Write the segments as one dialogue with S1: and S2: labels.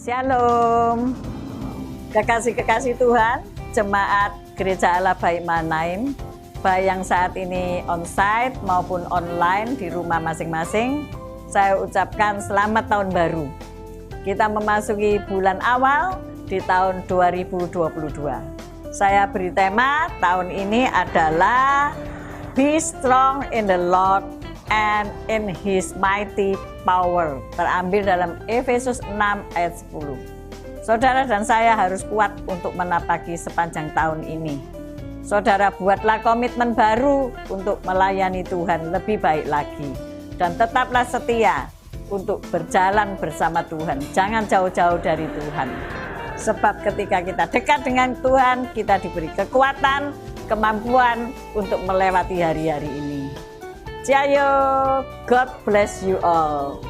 S1: Shalom, kekasih-kekasih Tuhan, jemaat Gereja Allah Baik Mahanaim, baik yang saat ini onsite maupun online di rumah masing-masing, saya ucapkan selamat tahun baru. Kita memasuki bulan awal di tahun 2022. Saya beri tema tahun ini adalah Be strong in the Lord and in His mighty power, terambil dalam Efesus 6 ayat 10. Saudara dan saya harus kuat untuk menapaki sepanjang tahun ini. Saudara, buatlah komitmen baru untuk melayani Tuhan lebih baik lagi, dan tetaplah setia untuk berjalan bersama Tuhan. Jangan jauh-jauh dari Tuhan, sebab ketika kita dekat dengan Tuhan, kita diberi kekuatan, kemampuan untuk melewati hari-hari ini. Jayo, God bless you all.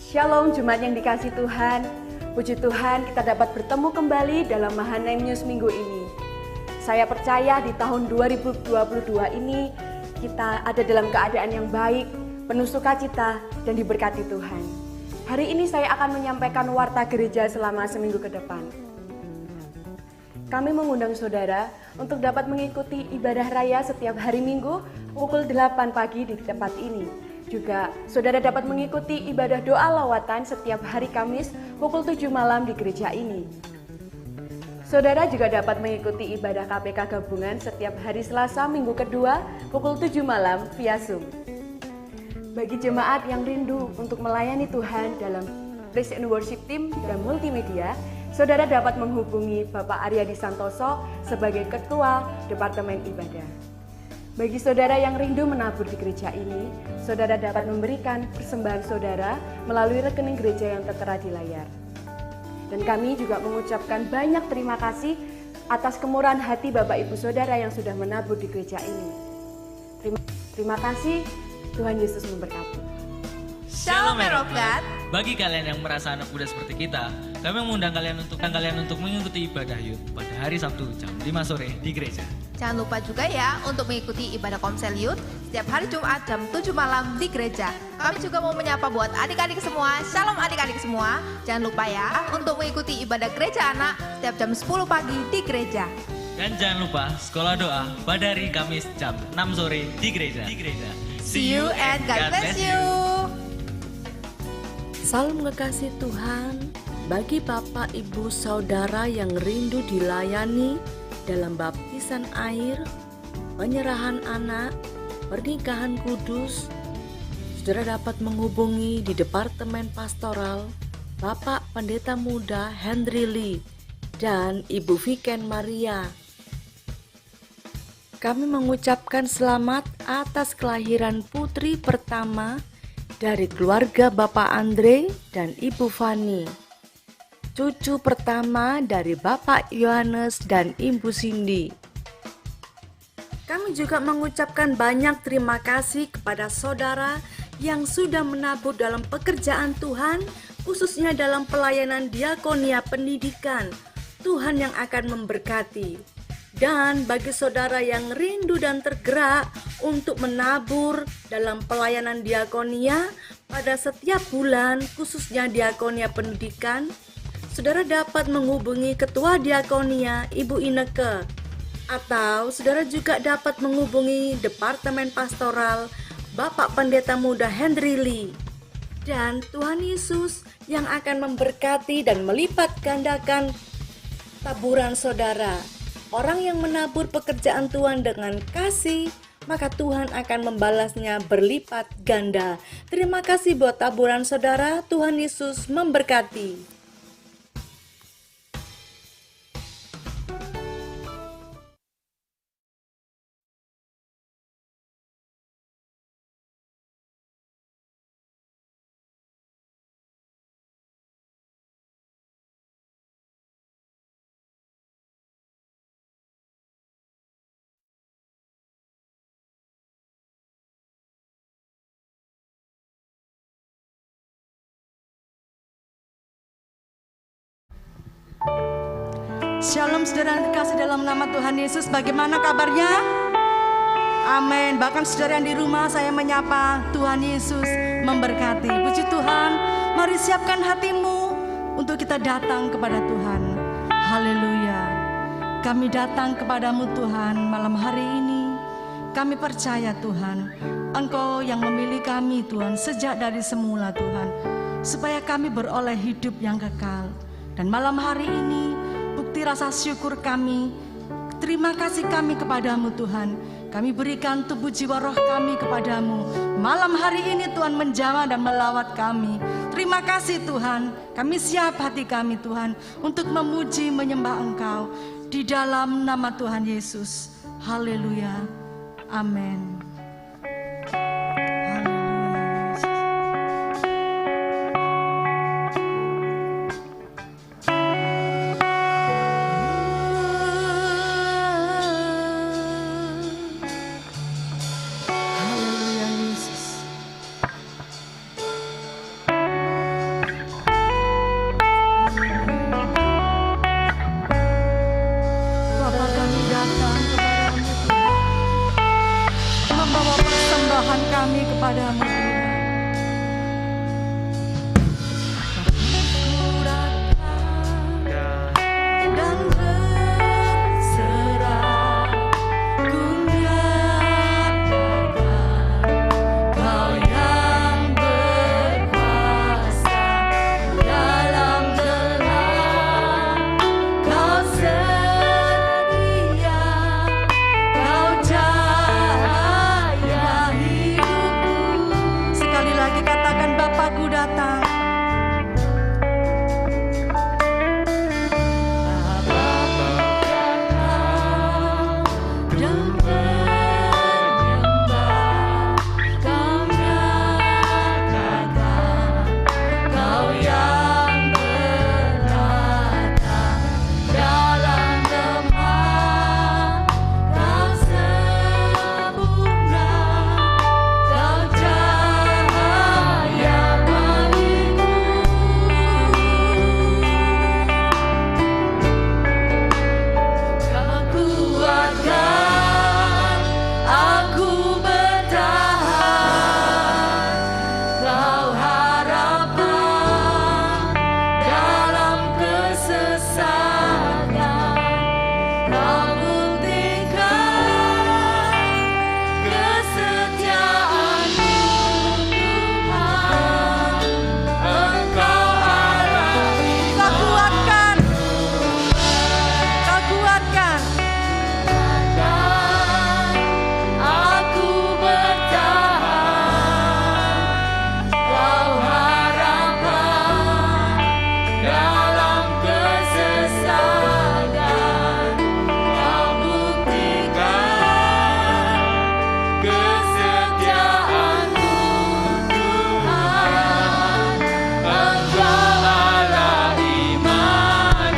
S2: Shalom jemaat yang dikasih Tuhan. Puji Tuhan kita dapat bertemu kembali dalam Mahanaim News minggu ini. Saya percaya di tahun 2022 ini kita ada dalam keadaan yang baik, penuh sukacita dan diberkati Tuhan. Hari ini saya akan menyampaikan warta gereja selama seminggu ke depan. Kami mengundang saudara untuk dapat mengikuti ibadah raya setiap hari Minggu pukul 8 pagi di tempat ini. Juga saudara dapat mengikuti ibadah doa lawatan setiap hari Kamis pukul 7 malam di gereja ini. Saudara juga dapat mengikuti ibadah KPK gabungan setiap hari Selasa minggu kedua pukul 7 malam via Zoom. Bagi jemaat yang rindu untuk melayani Tuhan dalam Praise and Worship Team dan multimedia, saudara dapat menghubungi Bapak Aryadi Santoso sebagai Ketua Departemen Ibadah. Bagi saudara yang rindu menabur di gereja ini, saudara dapat memberikan persembahan saudara melalui rekening gereja yang tertera di layar. Dan kami juga mengucapkan banyak terima kasih atas kemurahan hati Bapak Ibu Saudara yang sudah menabur di gereja ini. Terima kasih, Tuhan Yesus memberkati.
S3: Shalom Merokat. Bagi kalian yang merasa anak muda seperti kita, kami mengundang kalian untuk mengikuti ibadah Youth pada hari Sabtu jam 5 sore di gereja.
S4: Jangan lupa juga ya untuk mengikuti ibadah Komsel Youth setiap hari Jumat jam 7 malam di gereja. Kami juga mau menyapa buat adik-adik semua. Shalom adik-adik semua. Jangan lupa ya untuk mengikuti ibadah gereja anak setiap jam 10 pagi di gereja.
S3: Dan jangan lupa sekolah doa pada hari Kamis jam 6 sore di gereja.
S4: See you and God bless you.
S5: Salam kekasih Tuhan bagi Bapak, Ibu, Saudara yang rindu dilayani dalam baptisan air, penyerahan anak, pernikahan kudus. Saudara dapat menghubungi di Departemen Pastoral Bapak Pendeta Muda Henry Lee dan Ibu Viken Maria. Kami mengucapkan selamat atas kelahiran putri pertama dari keluarga Bapak Andre dan Ibu Fani, cucu pertama dari Bapak Yohanes dan Ibu Cindy. Kami juga mengucapkan banyak terima kasih kepada saudara yang sudah menabur dalam pekerjaan Tuhan, khususnya dalam pelayanan diakonia pendidikan. Tuhan yang akan memberkati. Dan bagi saudara yang rindu dan tergerak untuk menabur dalam pelayanan diakonia pada setiap bulan, khususnya diakonia pendidikan, saudara dapat menghubungi Ketua Diakonia Ibu Ineke, atau saudara juga dapat menghubungi Departemen Pastoral Bapak Pendeta Muda Henry Lee. Dan Tuhan Yesus yang akan memberkati dan melipat gandakan taburan saudara. Orang yang menabur pekerjaan Tuhan dengan kasih, maka Tuhan akan membalasnya berlipat ganda. Terima kasih buat taburan saudara. Tuhan Yesus memberkati.
S6: Shalom saudara yang dikasih dalam nama Tuhan Yesus. Bagaimana kabarnya? Amin. Bahkan saudara yang di rumah, saya menyapa Tuhan Yesus memberkati. Puji Tuhan. Mari siapkan hatimu untuk kita datang kepada Tuhan. Haleluya. Kami datang kepadamu Tuhan malam hari ini. Kami percaya Tuhan, Engkau yang memilih kami Tuhan sejak dari semula Tuhan, supaya kami beroleh hidup yang kekal. Dan malam hari ini bukti rasa syukur kami, terima kasih kami kepadamu Tuhan. Kami berikan tubuh jiwa roh kami kepadamu. Malam hari ini Tuhan menjamah dan melawat kami. Terima kasih Tuhan. Kami siap hati kami Tuhan untuk memuji menyembah Engkau di dalam nama Tuhan Yesus. Haleluya. Amin. Kami kepadamu dan berserah, ku nyatakan Kau yang berkuasa dalam gelap, Kau setia, Kau cahaya hidupku. Sekali lagi katakan, Bapakku datang. Dan menyembah, Kau nyatakan Kau yang berada dalam lemah, Kau sempurna, Kau cahaya bagiku. Kau kuatkan aku bertahan, Kau harapan dalam kesesakan, Kau buktikan kesetiaan-Mu Tuhan. Engkau Allah. Kau kuatkan, Kau kuatkan. Aku bertahan, Kau harapan dalam kesesakan, Kau buktikan kesetiaan-Mu Tuhan. Engkau Allah Immanuel.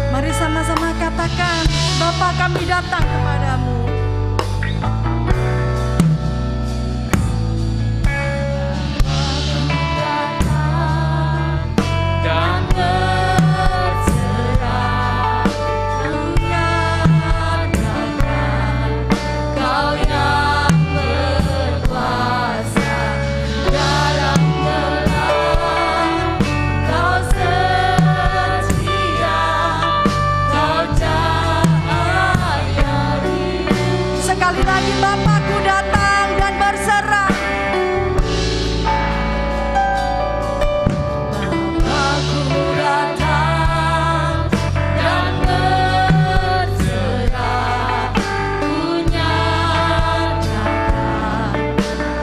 S6: Mari sama-sama katakan, Bapa kami datang kepadamu. Dan berserah, ku nyatakan Kau yang berkuasa dalam gelap, Kau setia, Kau cahaya hidup. Sekali lagi, Bapakku datang dan berserah. Bapakku datang dan berserah, ku nyatakan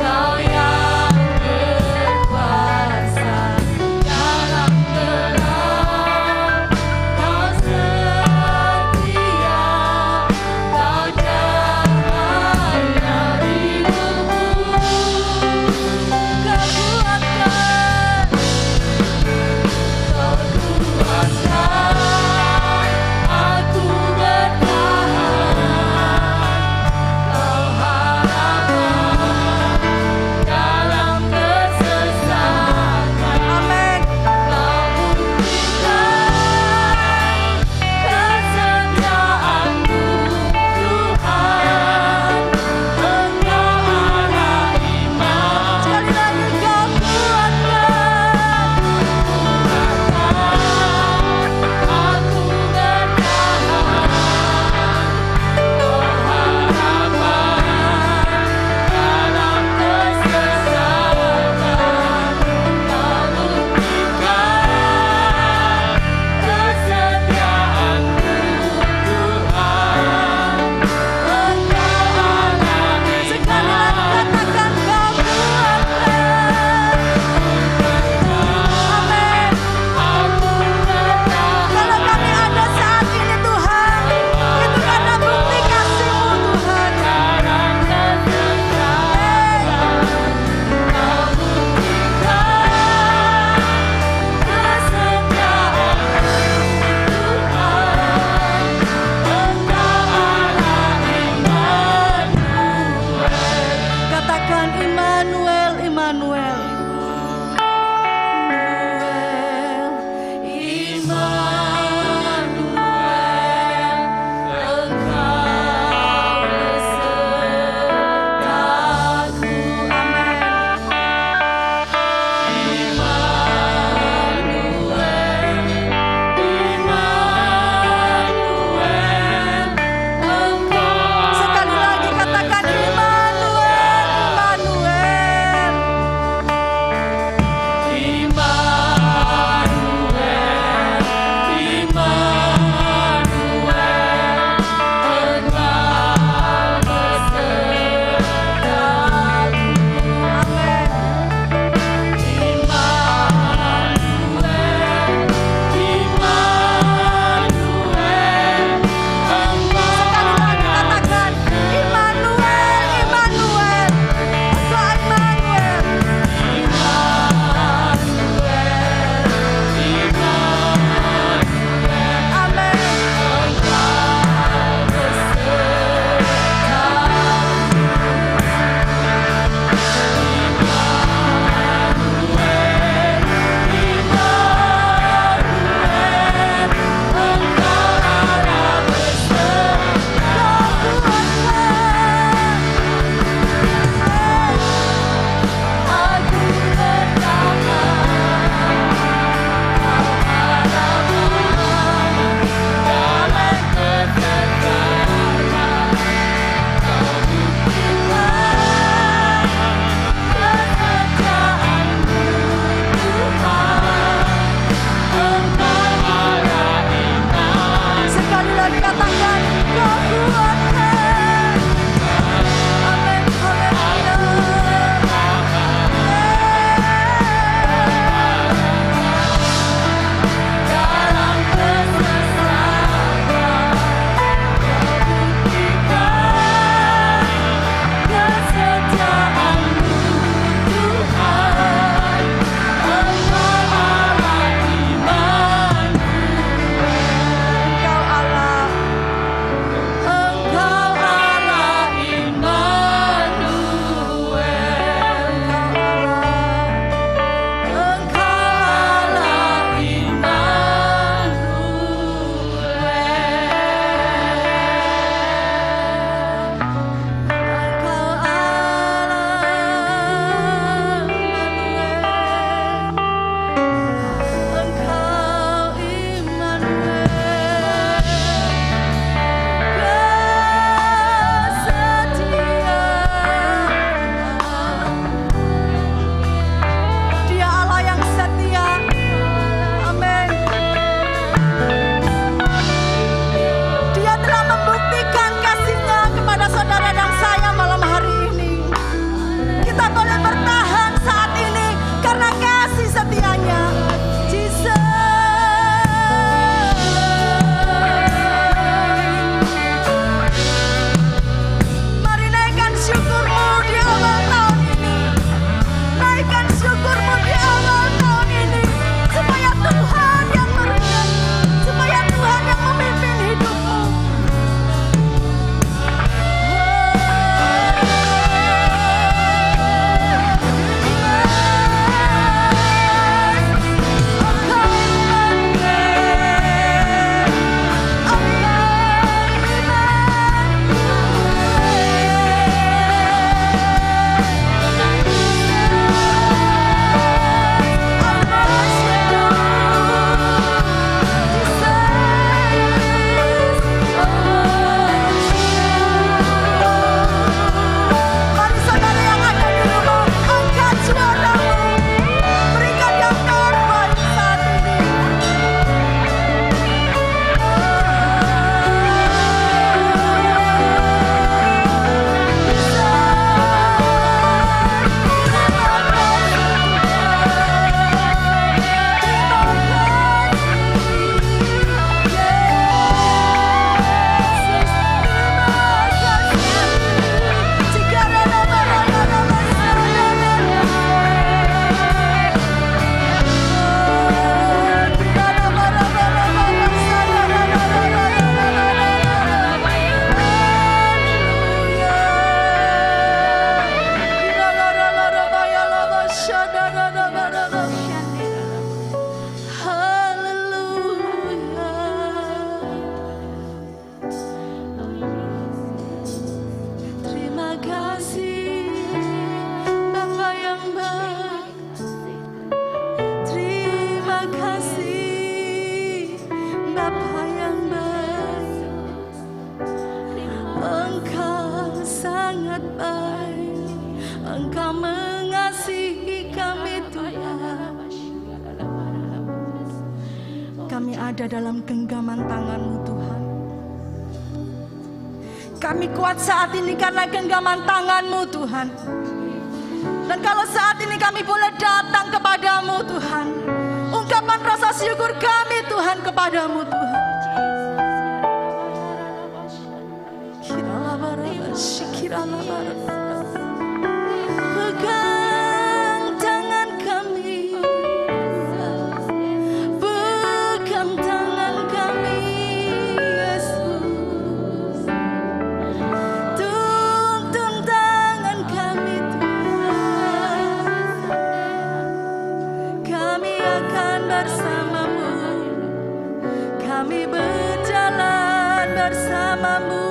S6: Kau yang berkuasa dalam gelap, Kau setia, Kau cahaya hidup. sangat baik, Engkau mengasihi kami Tuhan. Kami ada dalam genggaman tangan-Mu Tuhan. Kami kuat saat ini karena genggaman tangan-Mu Tuhan. Dan kalau saat ini kami boleh datang kepadamu Tuhan, ungkapan rasa syukur kami Tuhan kepadamu Tuhan. Pegang tangan kami, pegang tangan kami Yesus, tuntun tangan kami Tuhan. Kami akan bersamamu, kami berjalan bersamamu.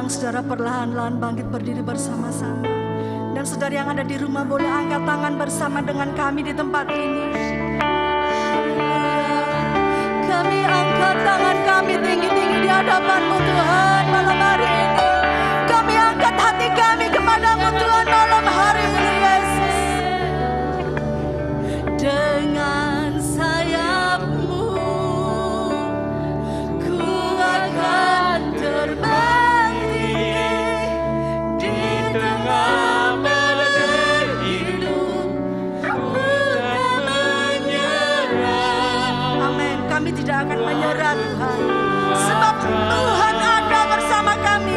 S6: Saudara perlahan-lahan bangkit berdiri bersama-sama. Dan saudara yang ada di rumah boleh angkat tangan bersama dengan kami di tempat ini. Kami angkat tangan kami tinggi-tinggi di hadapan-Mu Tuhan malam hari ini. Kami angkat hati kami kepadamu Tuhan malam hari ini Yesus. Dengan sayap-Mu ku akan terbang tengah badai hidup, bukan menyerah. Amin. Kami tidak akan menyerah Tuhan, sebab Tuhan ada bersama kami.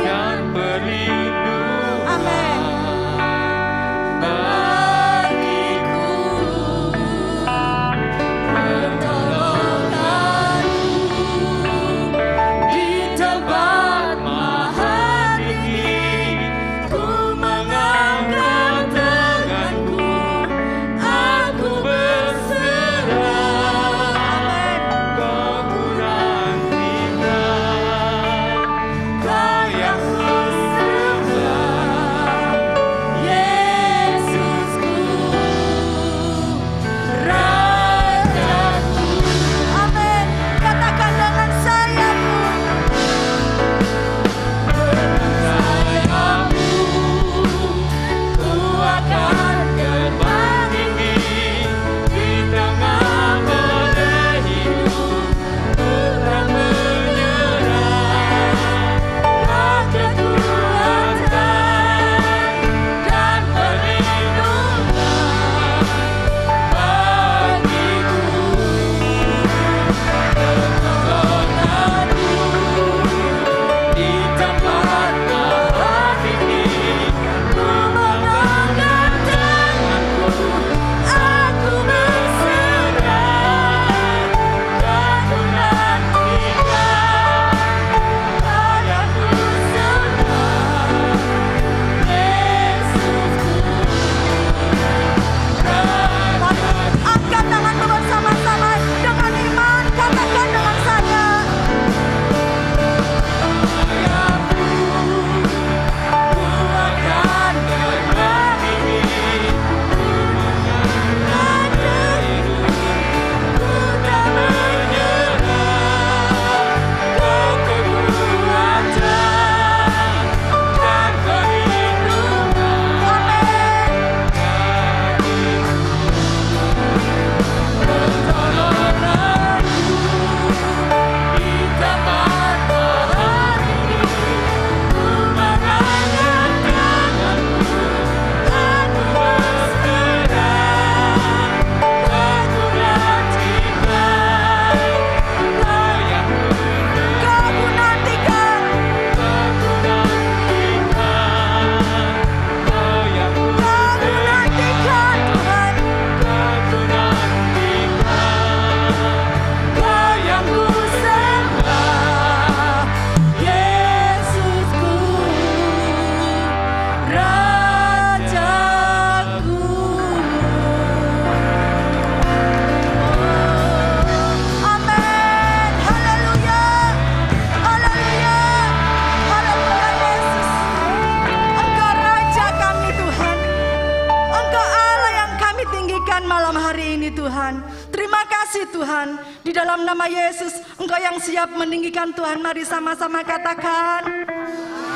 S6: Tuhan. Di dalam nama Yesus, Engkau yang siap meninggikan Tuhan, mari sama-sama katakan.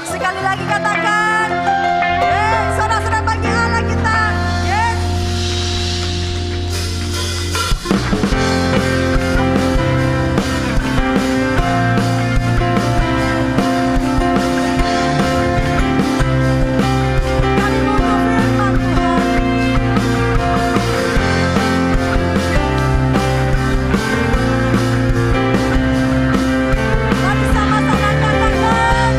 S6: Sekali lagi katakan. Saudara-saudara bagi Allah kita. Yes. Kami butuh firman Tuhan. Mari sama-sama katakan.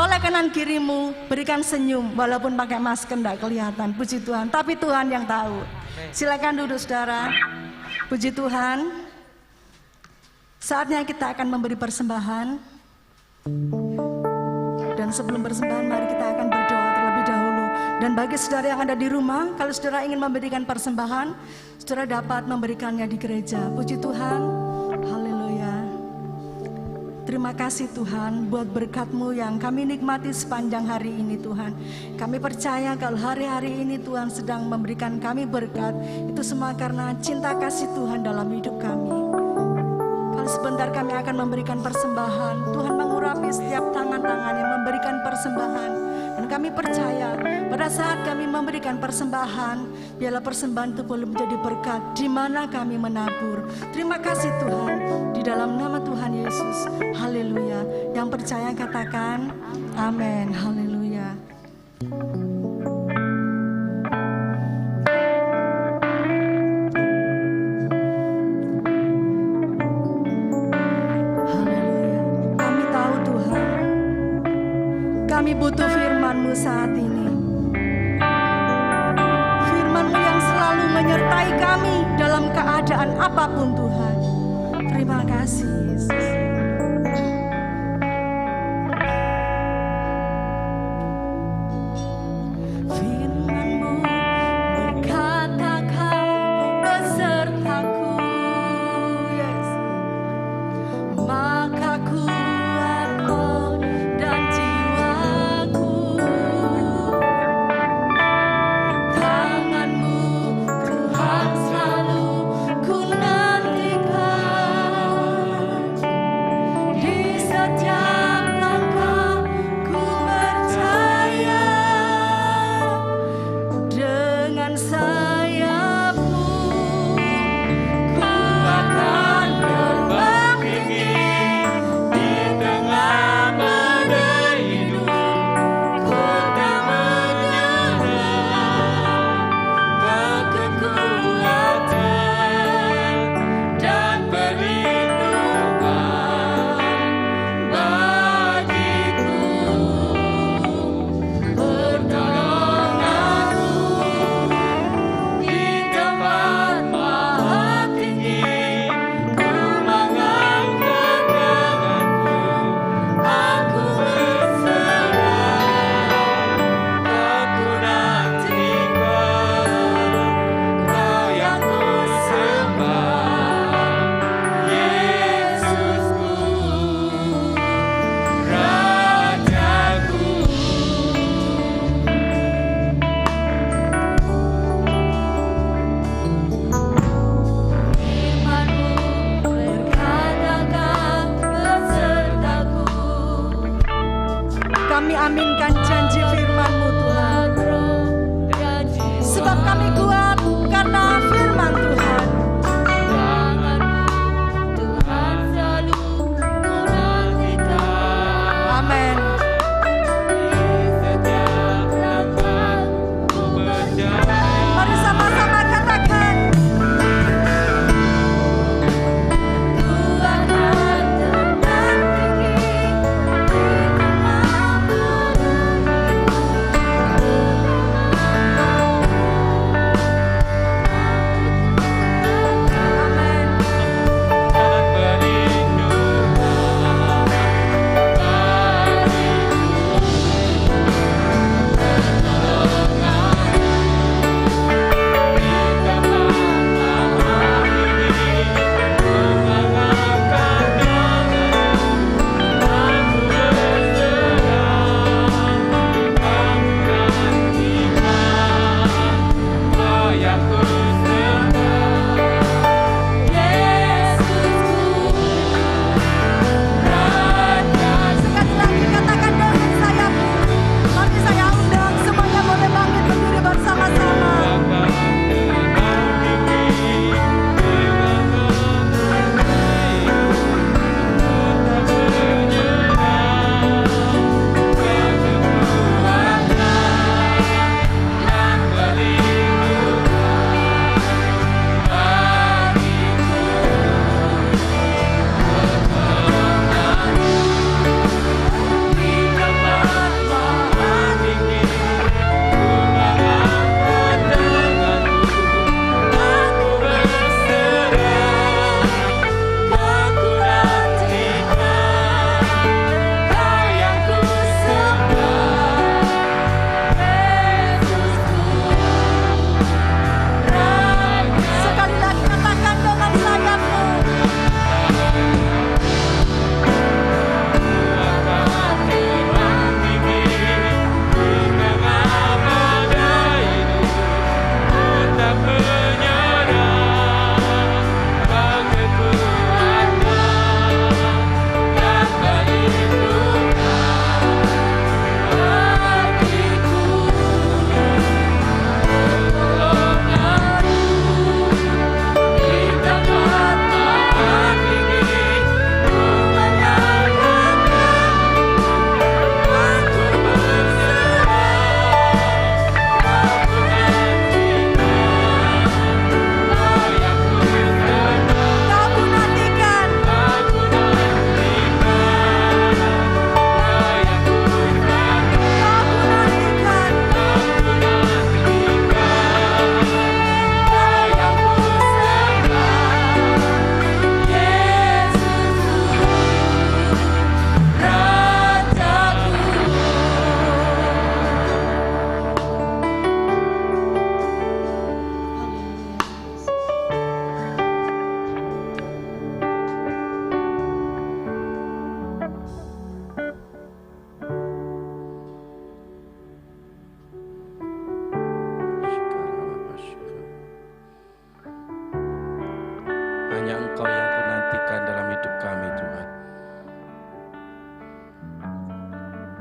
S6: toleh kanan kirimu, berikan senyum, walaupun pakai masker tidak kelihatan. Puji Tuhan, tapi Tuhan yang tahu. Silakan duduk saudara. Puji Tuhan. Saatnya kita akan memberi persembahan. Dan sebelum persembahan, mari kita akan berdoa terlebih dahulu. Dan bagi saudara yang ada di rumah, kalau saudara ingin memberikan persembahan, saudara dapat memberikannya di gereja. Puji Tuhan. Haleluya. Terima kasih Tuhan buat berkat-Mu yang kami nikmati sepanjang hari ini Tuhan. Kami percaya kalau hari-hari ini Tuhan sedang memberikan kami berkat, itu semua karena cinta kasih Tuhan dalam hidup kami. Kalau sebentar kami akan memberikan persembahan, Tuhan mengurapi setiap tangan-tangan yang memberikan persembahan. Dan kami percaya pada saat kami memberikan persembahan, biarlah persembahan itu boleh menjadi berkat di mana kami menabur. Terima kasih Tuhan, di dalam nama Tuhan Yesus. Haleluya. Yang percaya katakan amin. Haleluya. Haleluya. Kami tahu Tuhan, kami butuh firman-Mu saat ini. Firman-Mu yang selalu menyertai kami dalam keadaan apapun Tuhan. Terima kasih Yesus. Firman-Mu berkata Kau besertaku, yes. Maka kuat roh dan jiwaku. Tangan-Mu Tuhan selalu ku nantikan. Di setiap langkah ku percaya, dengan sayap-Mu ku akan terbang tinggi. Di tengah badai hidup ku tak menyerah. Kekuatan dan perlindungan bagiku. Pertolonganmu di tempat maha tinggi. Ku mengangkat tanganku, aku berserah. Aku nantikan Kau yang ku sembah, Yesusku, Rajaku. Firman-Mu berkata Kau besertaku. Kami aminkan janji firman-Mu Tuhan. Sebab kami kuat karena firman Tuhan. Tuhan selalu menantikan. Amin. Mari sama-sama katakan. Ku akan terbang tinggi di tengah badai.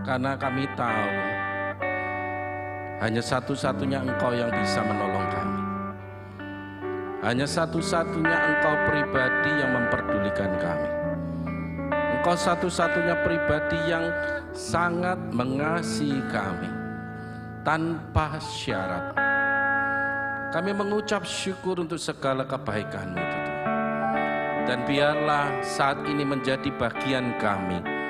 S7: karena kami tahu hanya satu-satunya Engkau yang bisa menolong kami. Hanya satu-satunya Engkau pribadi yang memperdulikan kami. Engkau satu-satunya pribadi yang sangat mengasihi kami tanpa syarat. Kami mengucap syukur untuk segala kebaikan-Mu Tuhan. Dan biarlah saat ini menjadi bagian kami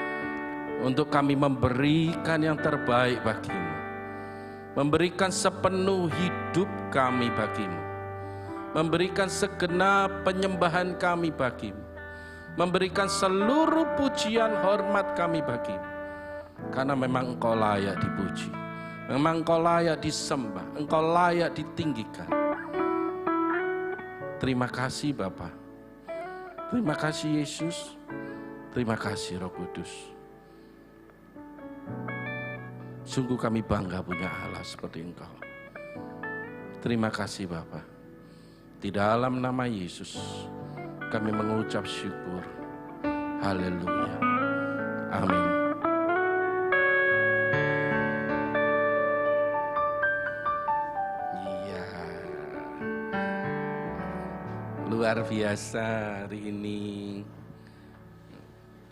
S7: untuk kami memberikan yang terbaik bagi-Mu, memberikan sepenuh hidup kami bagi-Mu, memberikan segenap penyembahan kami bagi-Mu, memberikan seluruh pujian hormat kami bagi-Mu, karena memang Engkau layak dipuji, memang Engkau layak disembah, Engkau layak ditinggikan. Terima kasih Bapa, terima kasih Yesus, terima kasih Roh Kudus. Sungguh kami bangga punya Allah seperti Engkau. Terima kasih Bapa. Di dalam nama Yesus kami mengucap syukur. Haleluya. Amin. Iya. Luar biasa hari ini.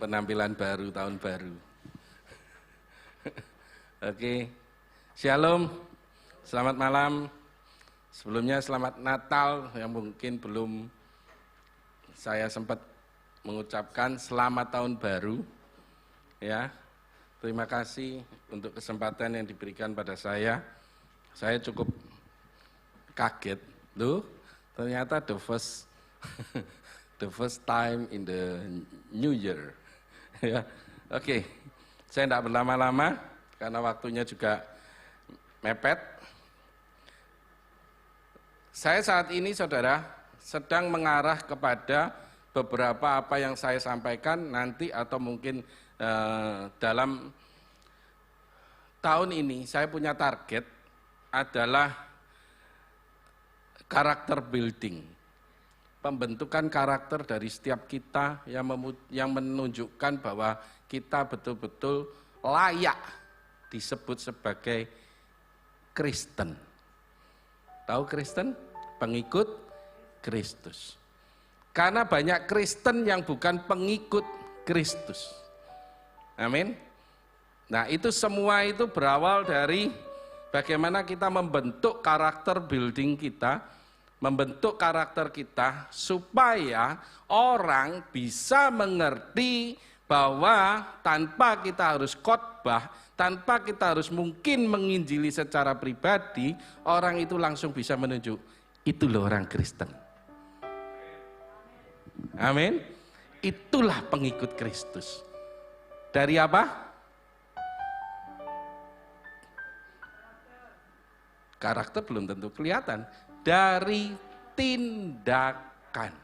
S7: Penampilan baru, tahun baru. Oke. Shalom. Selamat malam. Sebelumnya selamat Natal, yang mungkin belum saya sempat mengucapkan selamat tahun baru. Ya, terima kasih untuk kesempatan yang diberikan pada saya. Saya cukup kaget, loh, ternyata the first time in the new year. Ya, oke, saya tidak berlama-lama karena waktunya juga mepet. Saya saat ini, saudara, sedang mengarah kepada beberapa apa yang saya sampaikan nanti atau mungkin dalam tahun ini saya punya target adalah karakter building. Pembentukan karakter dari setiap kita yang menunjukkan bahwa kita betul-betul layak disebut sebagai Kristen. Tahu Kristen? Pengikut Kristus. Karena banyak Kristen yang bukan pengikut Kristus. Amin. Nah, itu semua itu berawal dari bagaimana kita membentuk karakter building kita, membentuk karakter kita supaya orang bisa mengerti bahwa tanpa kita harus khotbah, tanpa kita harus mungkin menginjili secara pribadi, orang itu langsung bisa menunjuk, itu loh orang Kristen. Amin. Itulah pengikut Kristus. Dari apa? Karakter belum tentu kelihatan. Dari tindakan.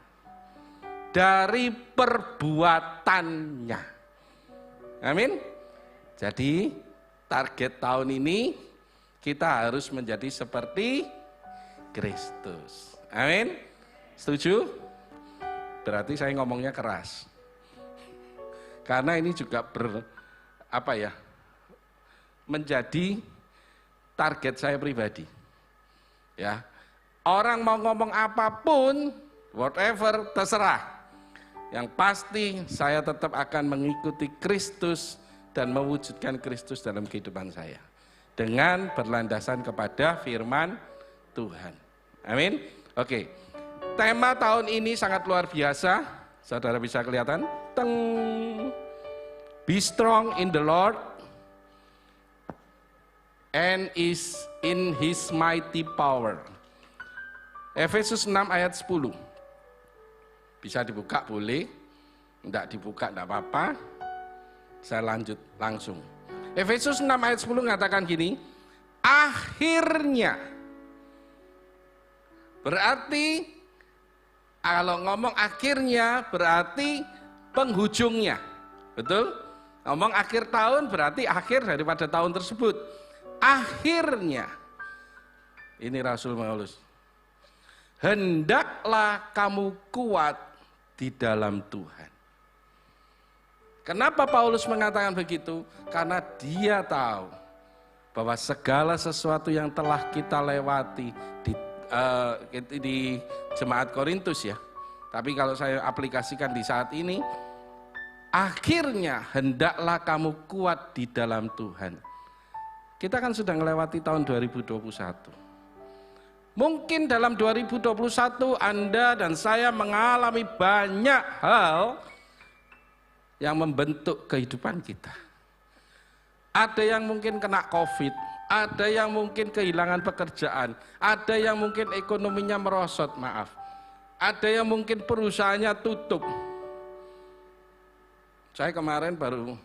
S7: Dari perbuatannya. Amin. Jadi target tahun ini kita harus menjadi seperti Kristus. Amin. Setuju? Berarti saya ngomongnya keras. Karena ini juga menjadi target saya pribadi. Ya. Orang mau ngomong apapun, whatever, terserah. Yang pasti saya tetap akan mengikuti Kristus dan mewujudkan Kristus dalam kehidupan saya. Dengan berlandasan kepada firman Tuhan. Amin. Oke. Tema tahun ini sangat luar biasa. Saudara bisa kelihatan? Teng. Be strong in the Lord and is in his mighty power. Efesus 6 ayat 10. Bisa dibuka boleh. Tidak dibuka tidak apa-apa. Saya lanjut langsung. Efesus 6 ayat 10 mengatakan gini. Akhirnya. Berarti kalau ngomong akhirnya berarti penghujungnya. Betul? Ngomong akhir tahun berarti akhir daripada tahun tersebut. Akhirnya. Ini Rasul Paulus. Hendaklah kamu kuat di dalam Tuhan. Kenapa Paulus mengatakan begitu? Karena dia tahu bahwa segala sesuatu yang telah kita lewati di jemaat Korintus ya. Tapi kalau saya aplikasikan di saat ini, akhirnya hendaklah kamu kuat di dalam Tuhan. Kita kan sudah melewati tahun 2021. Mungkin dalam 2021 Anda dan saya mengalami banyak hal yang membentuk kehidupan kita. Ada yang mungkin kena COVID, ada yang mungkin kehilangan pekerjaan, ada yang mungkin ekonominya merosot, maaf. Ada yang mungkin perusahaannya tutup. Saya kemarin baru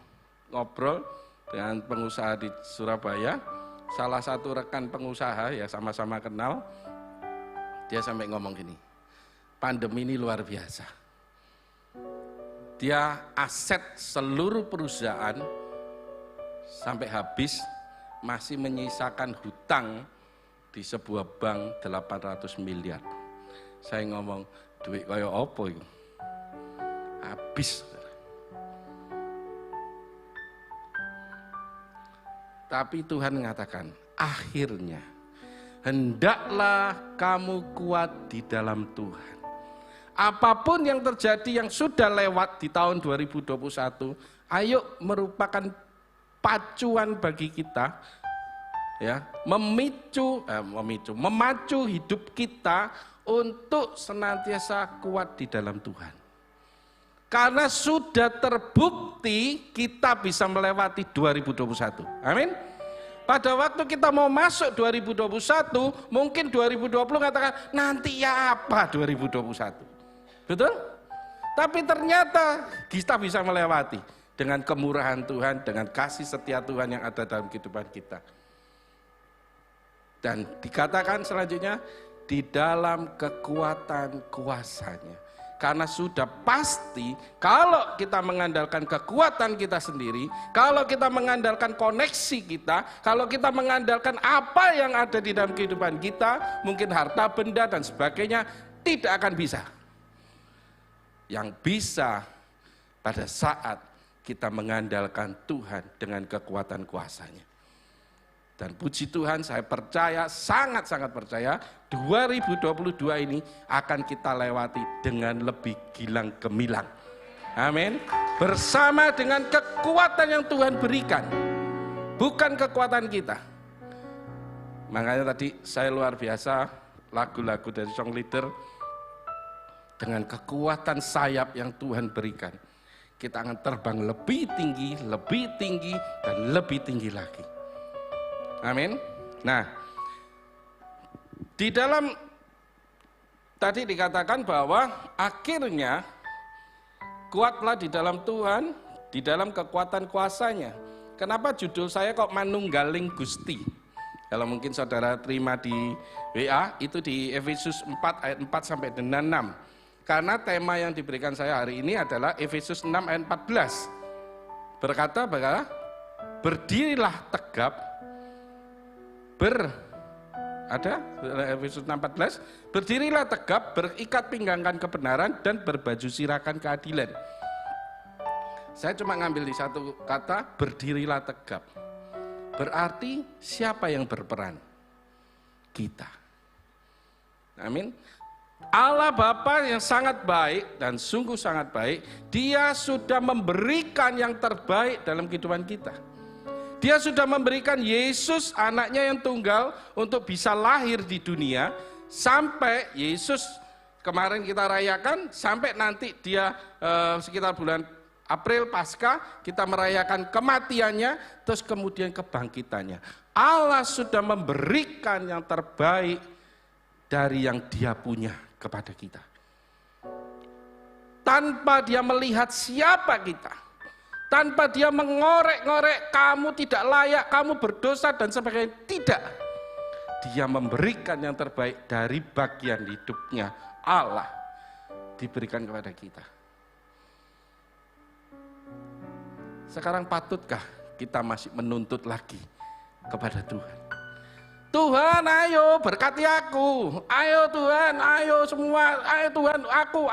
S7: ngobrol dengan pengusaha di Surabaya, salah satu rekan pengusaha ya sama-sama kenal, dia sampai ngomong gini, pandemi ini luar biasa. Dia aset seluruh perusahaan sampai habis, masih menyisakan hutang di sebuah bank 800 miliar. Saya ngomong, duit kaya apa itu? Habis. Tapi Tuhan mengatakan, akhirnya hendaklah kamu kuat di dalam Tuhan. Apapun yang terjadi yang sudah lewat di tahun 2021, ayo merupakan pacuan bagi kita ya, memacu hidup kita untuk senantiasa kuat di dalam Tuhan. Karena sudah terbukti kita bisa melewati 2021. Amin. Pada waktu kita mau masuk 2021, mungkin 2020 katakan nanti ya apa 2021. Betul? Tapi ternyata kita bisa melewati dengan kemurahan Tuhan, dengan kasih setia Tuhan yang ada dalam kehidupan kita. Dan dikatakan selanjutnya, di dalam kekuatan kuasanya. Karena sudah pasti kalau kita mengandalkan kekuatan kita sendiri, kalau kita mengandalkan koneksi kita, kalau kita mengandalkan apa yang ada di dalam kehidupan kita, mungkin harta benda dan sebagainya, tidak akan bisa. Yang bisa pada saat kita mengandalkan Tuhan dengan kekuatan kuasanya. Dan puji Tuhan, saya percaya, sangat-sangat percaya 2022 ini akan kita lewati dengan lebih gilang gemilang. Amin. Bersama dengan kekuatan yang Tuhan berikan, bukan kekuatan kita. Makanya tadi saya luar biasa lagu-lagu dari song leader, dengan kekuatan sayap yang Tuhan berikan, kita akan terbang lebih tinggi, dan lebih tinggi lagi. Amin. Nah, di dalam tadi dikatakan bahwa akhirnya kuatlah di dalam Tuhan, di dalam kekuatan kuasanya. Kenapa judul saya kok Manunggaling Gusti? Kalau mungkin saudara terima di WA, itu di Efesus 4 ayat 4 sampai dengan 6. Karena tema yang diberikan saya hari ini adalah Efesus 6 ayat 14. Berkata bahwa berdirilah tegap, Efesus 6:14, berdirilah tegap, berikat pinggangkan kebenaran dan berbaju sirahkan keadilan. Saya cuma ngambil di satu kata, berdirilah tegap. Berarti siapa yang berperan? Kita. Amin. Allah Bapa yang sangat baik dan sungguh sangat baik, Dia sudah memberikan yang terbaik dalam kehidupan kita. Dia sudah memberikan Yesus anaknya yang tunggal untuk bisa lahir di dunia, sampai Yesus kemarin kita rayakan, sampai nanti dia sekitar bulan April Paskah kita merayakan kematiannya, terus kemudian kebangkitannya. Allah sudah memberikan yang terbaik dari yang Dia punya kepada kita. Tanpa Dia melihat siapa kita, tanpa Dia mengorek-ngorek kamu tidak layak, kamu berdosa dan sebagainya, tidak. Dia memberikan yang terbaik dari bagian hidupnya Allah, diberikan kepada kita. Sekarang patutkah kita masih menuntut lagi kepada Tuhan? Tuhan, ayo berkati aku, ayo Tuhan, ayo semua, ayo Tuhan, aku.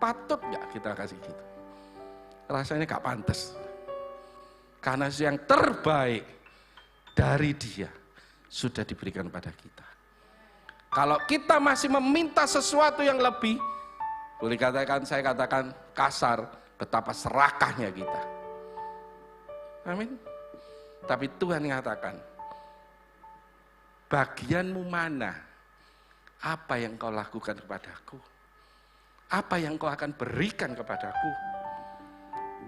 S7: Patut nggak kita kasih gitu? rasanya gak pantas. Karena yang terbaik dari Dia sudah diberikan pada kita. Kalau kita masih meminta sesuatu yang lebih, boleh katakan, saya katakan kasar, betapa serakahnya kita. Amin. Tapi Tuhan mengatakan, bagianmu mana? Apa yang kau lakukan kepadaku? Apa yang kau akan berikan kepadaku?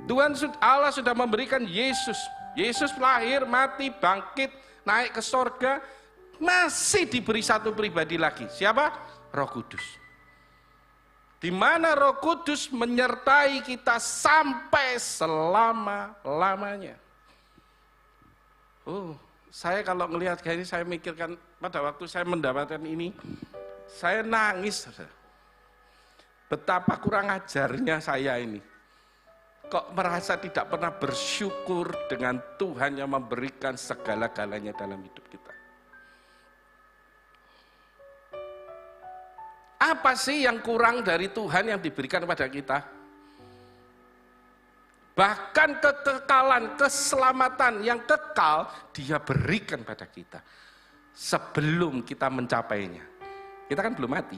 S7: Tuhan Allah sudah memberikan Yesus. Yesus lahir, mati, bangkit, naik ke sorga, masih diberi satu pribadi lagi. Siapa? Roh Kudus. Di mana Roh Kudus menyertai kita sampai selama-lamanya. Saya kalau melihat kayak ini, saya mikirkan pada waktu saya mendapatkan ini, saya nangis. Betapa kurang ajarnya saya ini. Kok merasa tidak pernah bersyukur dengan Tuhan yang memberikan segala-galanya dalam hidup kita. Apa sih yang kurang dari Tuhan yang diberikan kepada kita? Bahkan kekekalan, keselamatan yang kekal Dia berikan pada kita sebelum kita mencapainya. Kita kan belum mati,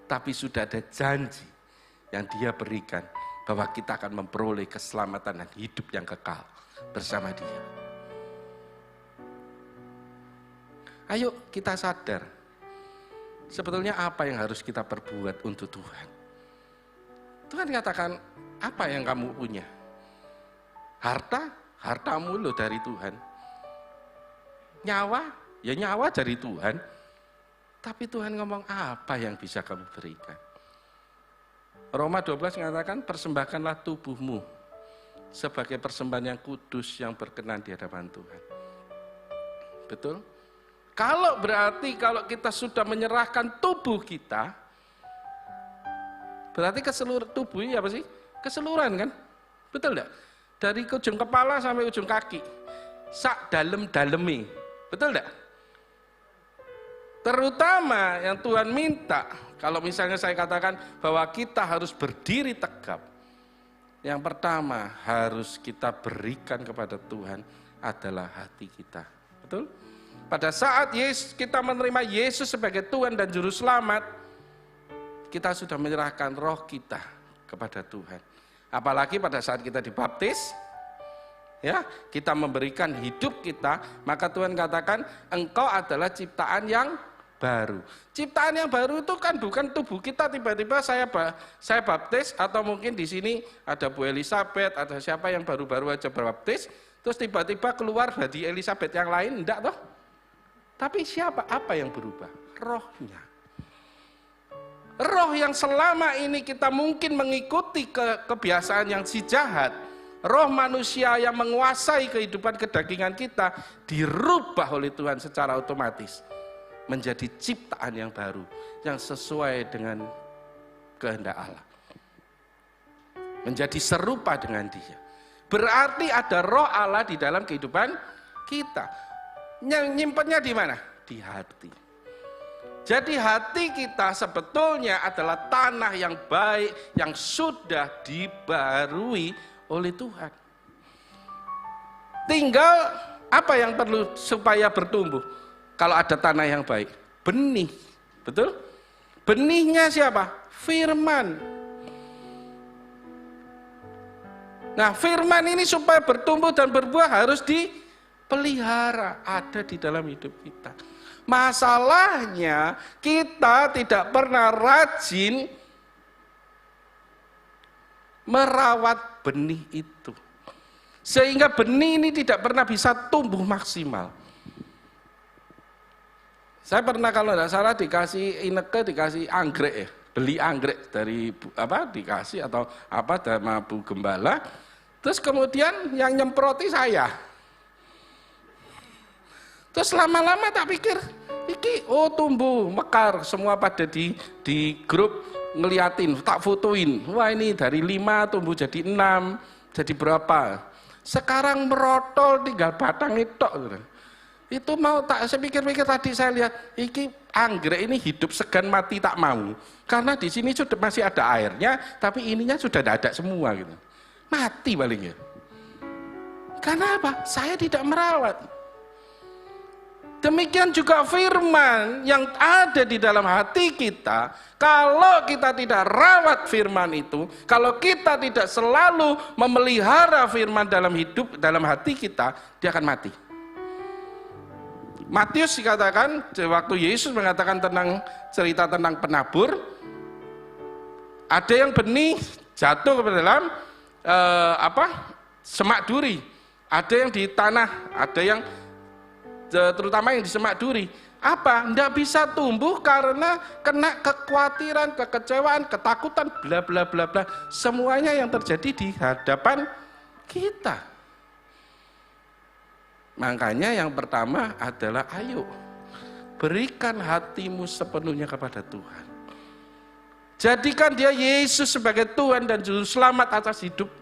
S7: tapi sudah ada janji yang Dia berikan bahwa kita akan memperoleh keselamatan dan hidup yang kekal bersama Dia. Ayo kita sadar, sebetulnya apa yang harus kita perbuat untuk Tuhan. Tuhan katakan, apa yang kamu punya? Hartamu loh dari Tuhan. Nyawa, ya nyawa dari Tuhan. Tapi Tuhan ngomong, apa yang bisa kamu berikan? Roma 12 mengatakan, persembahkanlah tubuhmu sebagai persembahan yang kudus yang berkenan di hadapan Tuhan. Betul? Kalau berarti kalau kita sudah menyerahkan tubuh kita, berarti keseluruhan tubuh ini apa sih? Keseluruhan kan? Betul enggak? Dari ujung kepala sampai ujung kaki. Sak dalem-dalemi. Betul enggak? Terutama yang Tuhan minta, kalau misalnya saya katakan bahwa kita harus berdiri tegap. Yang pertama harus kita berikan kepada Tuhan adalah hati kita. Betul? Pada saat kita menerima Yesus sebagai Tuhan dan Juru Selamat, kita sudah menyerahkan roh kita kepada Tuhan. Apalagi pada saat kita dibaptis, ya, kita memberikan hidup kita, maka Tuhan katakan, engkau adalah ciptaan yang baru. Ciptaan yang baru itu kan bukan tubuh kita tiba-tiba saya baptis, atau mungkin di sini ada Bu Elizabeth, ada siapa yang baru-baru aja berbaptis, terus tiba-tiba keluar badi Elizabeth yang lain, enggak toh? Tapi siapa? Apa yang berubah? Rohnya. Roh yang selama ini kita mungkin mengikuti kebiasaan yang si jahat, roh manusia yang menguasai kehidupan kedagingan kita, dirubah oleh Tuhan secara otomatis menjadi ciptaan yang baru, yang sesuai dengan kehendak Allah, menjadi serupa dengan Dia. Berarti ada roh Allah di dalam kehidupan kita. Yang nyimpennya di mana? Di hati. Jadi hati kita sebetulnya adalah tanah yang baik, yang sudah dibarui oleh Tuhan. Tinggal apa yang perlu supaya bertumbuh? Kalau ada tanah yang baik, benih. Betul? Benihnya siapa? Firman. Nah, firman ini supaya bertumbuh dan berbuah harus dipelihara, ada di dalam hidup kita. Masalahnya kita tidak pernah rajin merawat benih itu. Sehingga benih ini tidak pernah bisa tumbuh maksimal. Saya pernah kalau tidak salah dikasih ineke, dikasih anggrek ya. Beli anggrek dari dikasih atau sama Bu Gembala. Terus kemudian yang nyemproti saya. Terus lama-lama tak pikir, iki tumbuh, mekar, semua pada di grup ngeliatin, tak fotoin. Wah ini dari 5 tumbuh jadi 6, jadi berapa. Sekarang merotol tinggal batang itu. Itu mau tak, saya pikir-pikir tadi saya lihat, iki anggrek ini hidup segan mati tak mau. Karena di sini sudah masih ada airnya, tapi ininya sudah tidak ada semua gitu. Mati palingnya. Karena apa? Saya tidak merawat. Demikian juga firman yang ada di dalam hati kita, kalau kita tidak rawat firman itu, kalau kita tidak selalu memelihara firman dalam hidup, dalam hati kita, dia akan mati. Matius dikatakan, waktu Yesus mengatakan tentang cerita tentang penabur, ada yang benih jatuh ke dalam semak duri, ada yang di tanah, ada yang terutama yang di semak duri. Apa? Tidak bisa tumbuh karena kena kekhawatiran, kekecewaan, ketakutan, bla bla bla bla. Semuanya yang terjadi di hadapan kita. Makanya yang pertama adalah ayo berikan hatimu sepenuhnya kepada Tuhan. Jadikan dia Yesus sebagai Tuhan dan Juru Selamat atas hidupmu.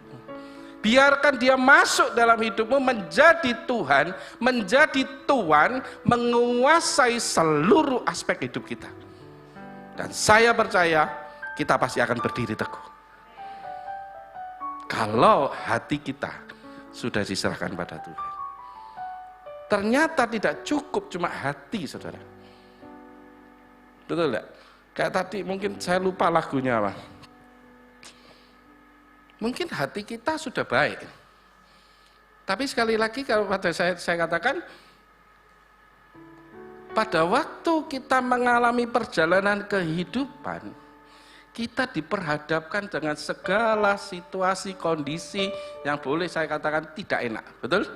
S7: Biarkan dia masuk dalam hidupmu, menjadi Tuhan, menjadi Tuan, menguasai seluruh aspek hidup kita. Dan saya percaya kita pasti akan berdiri teguh. Kalau hati kita sudah diserahkan pada Tuhan. Ternyata tidak cukup cuma hati, saudara. Betul tidak? Kayak tadi mungkin saya lupa lagunya apa. Mungkin hati kita sudah baik. Tapi sekali lagi kalau pada saya katakan, pada waktu kita mengalami perjalanan kehidupan, kita diperhadapkan dengan segala situasi, kondisi yang boleh saya katakan tidak enak. Betul?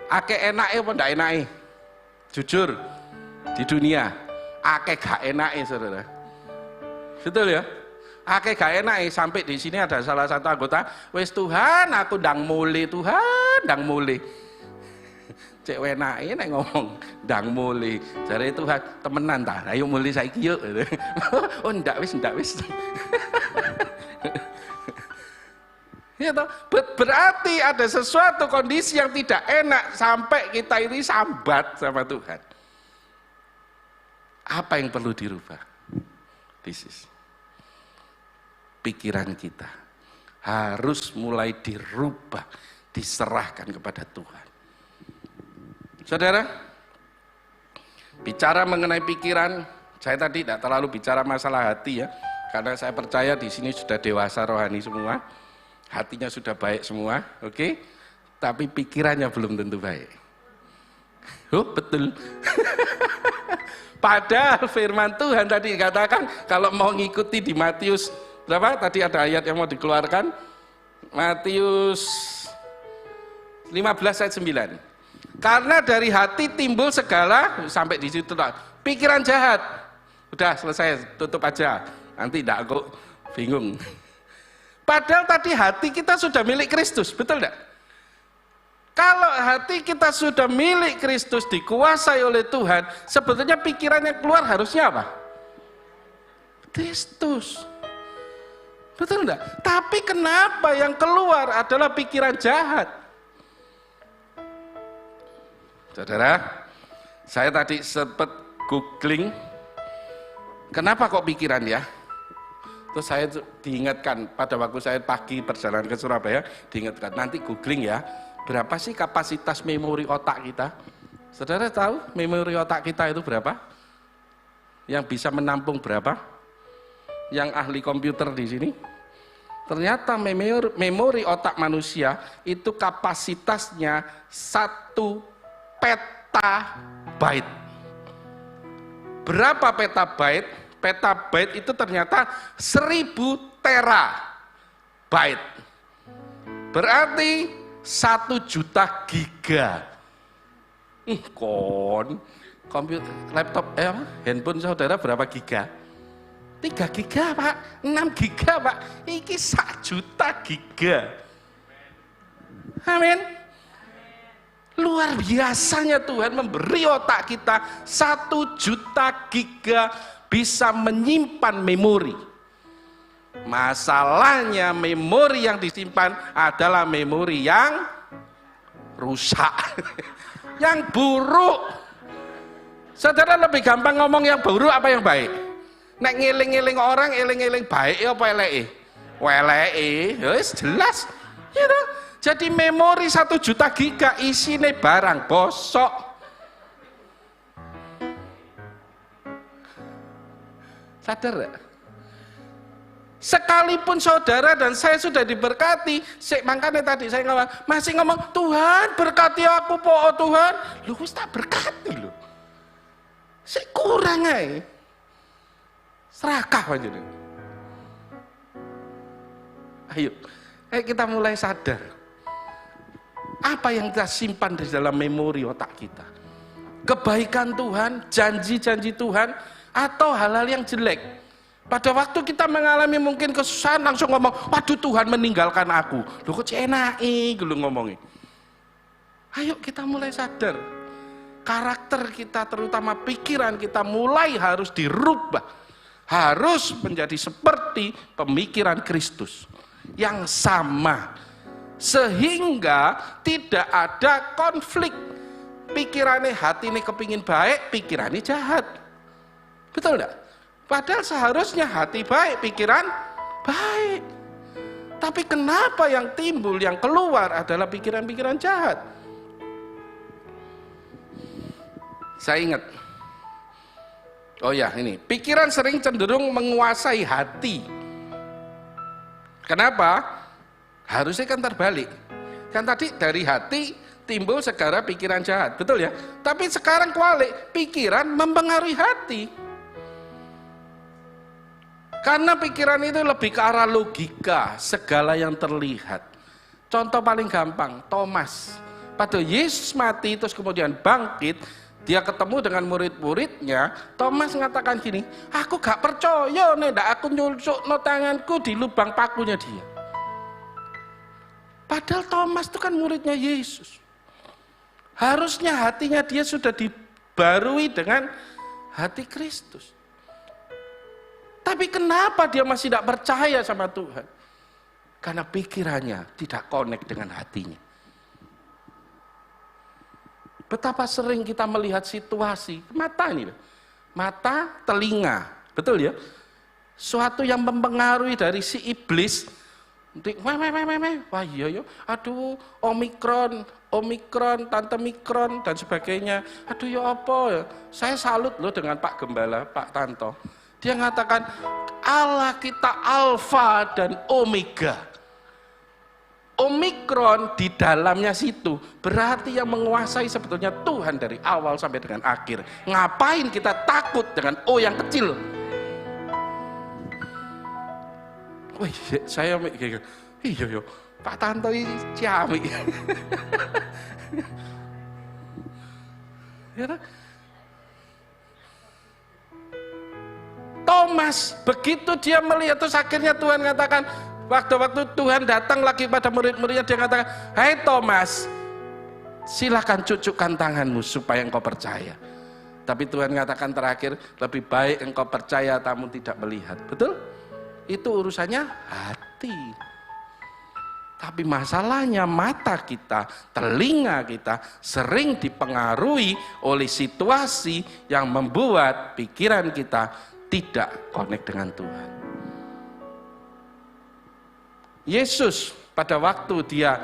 S7: Ake enake apa ndak enake? Jujur, di dunia, ake gak enake, saudara. Betul ya? Ake gak enak sampai di sini ada salah satu anggota, wes Tuhan aku ndang mulai, Tuhan ndang mulai. Cek wenake nek ngomong ndang mulai. Jare Tuhan temenan ta, ayo mulai saiki yuk. Oh ndak wis. Ya toh, berarti ada sesuatu kondisi yang tidak enak sampai kita ini sambat sama Tuhan. Apa yang perlu dirubah? Pikiran kita harus mulai dirubah, diserahkan kepada Tuhan. Saudara, bicara mengenai pikiran, saya tadi tidak terlalu bicara masalah hati ya, karena saya percaya di sini sudah dewasa rohani semua, hatinya sudah baik semua, oke? Tapi pikirannya belum tentu baik. Oh, betul. Padahal firman Tuhan tadi katakan kalau mau ngikuti di Matius berapa? Tadi ada ayat yang mau dikeluarkan. Matius 15 ayat 9. Karena dari hati timbul segala, sampai di situ lah. Pikiran jahat. Udah selesai, tutup aja. Nanti enggak aku bingung. Padahal tadi hati kita sudah milik Kristus, betul enggak? Kalau hati kita sudah milik Kristus, dikuasai oleh Tuhan, sebetulnya pikiran yang keluar harusnya apa? Kristus. Betul enggak? Tapi kenapa yang keluar adalah pikiran jahat? Saudara, saya tadi sempat googling, kenapa kok pikiran ya? Terus saya diingatkan, pada waktu saya pagi perjalanan ke Surabaya, diingatkan, nanti googling ya, berapa sih kapasitas memori otak kita? Saudara tahu memori otak kita itu berapa? Yang bisa menampung berapa? Yang ahli komputer di sini? Ternyata memori otak manusia itu kapasitasnya 1 petabyte. Berapa petabyte? Petabyte itu ternyata 1000 terabyte. Berarti 1 juta giga. Komputer, laptop, handphone saudara berapa giga? 3 giga Pak, 6 giga Pak, ini 1 juta giga. Amin. Luar biasanya Tuhan memberi otak kita 1 juta giga bisa menyimpan memori. Masalahnya memori yang disimpan adalah memori yang rusak, yang buruk. Saudara lebih gampang ngomong yang buruk apa yang baik? Nek ngeling-ngeling orang, eling-eling baik apa eleke? Weleke, wis jelas. Gitu. Jadi memori 1 juta giga isine barang bosok. Sadar gak? Sekalipun saudara dan saya sudah diberkati, makanya tadi saya masih ngomong, Tuhan berkati aku po Tuhan. Lu wis tak berkati lu. Sik kurang ae. Serakah aja nih. Ayo kita mulai sadar. Apa yang kita simpan di dalam memori otak kita? Kebaikan Tuhan, janji-janji Tuhan, atau hal-hal yang jelek? Pada waktu kita mengalami mungkin kesusahan langsung ngomong, waduh Tuhan meninggalkan aku. Loh kok enaki gitu ngomongin. Ayo kita mulai sadar. Karakter kita terutama pikiran kita mulai harus dirubah. Harus menjadi seperti pemikiran Kristus. Yang sama. Sehingga tidak ada konflik. Pikirannya hati ini kepingin baik, pikirannya jahat. Betul enggak? Padahal seharusnya hati baik, pikiran baik. Tapi kenapa yang timbul, yang keluar adalah pikiran-pikiran jahat? Saya ingat. Oh ya, ini. Pikiran sering cenderung menguasai hati. Kenapa? Harusnya kan terbalik. Kan tadi dari hati timbul segala pikiran jahat. Betul ya? Tapi sekarang kualik, pikiran mempengaruhi hati. Karena pikiran itu lebih ke arah logika, segala yang terlihat. Contoh paling gampang, Thomas. Pada Yesus mati, terus kemudian bangkit, dia ketemu dengan murid-muridnya, Thomas mengatakan gini, aku gak percaya, ndak aku nyusuk no tanganku di lubang pakunya dia. Padahal Thomas itu kan muridnya Yesus. Harusnya hatinya dia sudah dibarui dengan hati Kristus. Tapi kenapa dia masih tidak percaya sama Tuhan? Karena pikirannya tidak connect dengan hatinya. Betapa sering kita melihat situasi, mata ini, mata, telinga, betul ya? Suatu yang mempengaruhi dari si iblis, wah iya, aduh, omikron, tante mikron dan sebagainya. Aduh ya apa ya? Saya salut loh dengan Pak Gembala, Pak Tanto. Dia mengatakan Allah kita alfa dan omega. Omikron di dalamnya situ berarti yang menguasai sebetulnya Tuhan dari awal sampai dengan akhir. Ngapain kita takut dengan O yang kecil? Wih, saya mikir, iya Pak Tanto ini ciamik. Ya, Thomas, begitu dia melihat, terus akhirnya Tuhan katakan, waktu Tuhan datang lagi pada murid-muridnya, dia katakan, hai Thomas, silakan cucukkan tanganmu supaya engkau percaya. Tapi Tuhan katakan terakhir, lebih baik engkau percaya tamu tidak melihat. Betul? Itu urusannya hati. Tapi masalahnya mata kita, telinga kita sering dipengaruhi oleh situasi yang membuat pikiran kita tidak connect dengan Tuhan. Yesus pada waktu dia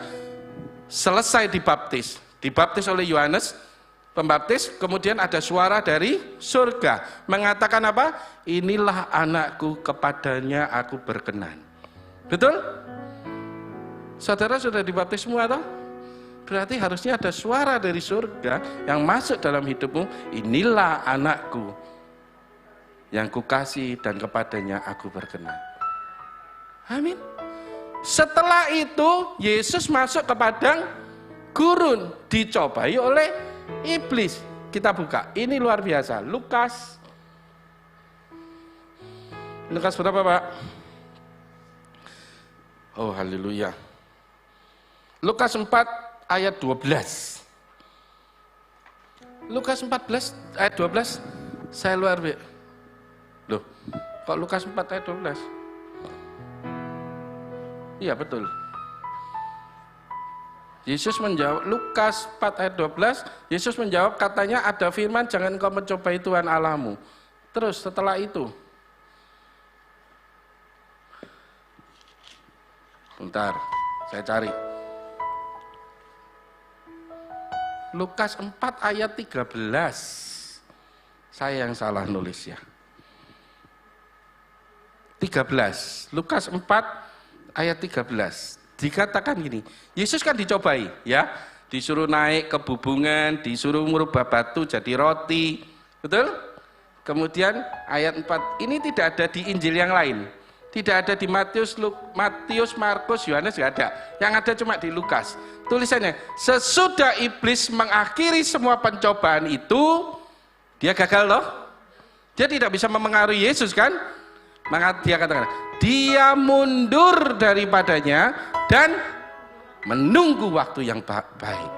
S7: selesai dibaptis oleh Yohanes Pembaptis, kemudian ada suara dari surga mengatakan apa? Inilah anakku, kepadanya aku berkenan. Betul? Saudara sudah dibaptis semua toh? Berarti harusnya ada suara dari surga yang masuk dalam hidupmu. Inilah anakku yang kukasih dan kepadanya aku berkenan. Amin. Setelah itu Yesus masuk ke padang gurun, dicobai oleh iblis. Kita buka, ini luar biasa. Lukas berapa Pak? Oh haleluya. Lukas 4 ayat 12. Lukas 14 ayat 12. Saya luar biasa. Loh, kok Lukas 4 ayat 12? Iya betul. Yesus menjawab, Lukas 4 ayat 12, Yesus menjawab, katanya ada firman, jangan kau mencobai Tuhan Allahmu. Terus setelah itu, bentar, Saya cari. Lukas 4 ayat 13. Saya yang salah nulis ya. 13. Lukas 4 ayat 13. Dikatakan gini, Yesus kan dicobai ya. Disuruh naik ke bubungan, disuruh merubah batu jadi roti. Betul? Kemudian ayat 4, ini tidak ada di Injil yang lain. Tidak ada di Matius, Markus, Yohanes, tidak ada. Yang ada cuma di Lukas. Tulisannya, sesudah iblis mengakhiri semua pencobaan itu, dia gagal loh. Dia tidak bisa memengaruhi Yesus kan? Maka dia katakan, dia mundur daripadanya dan menunggu waktu yang baik.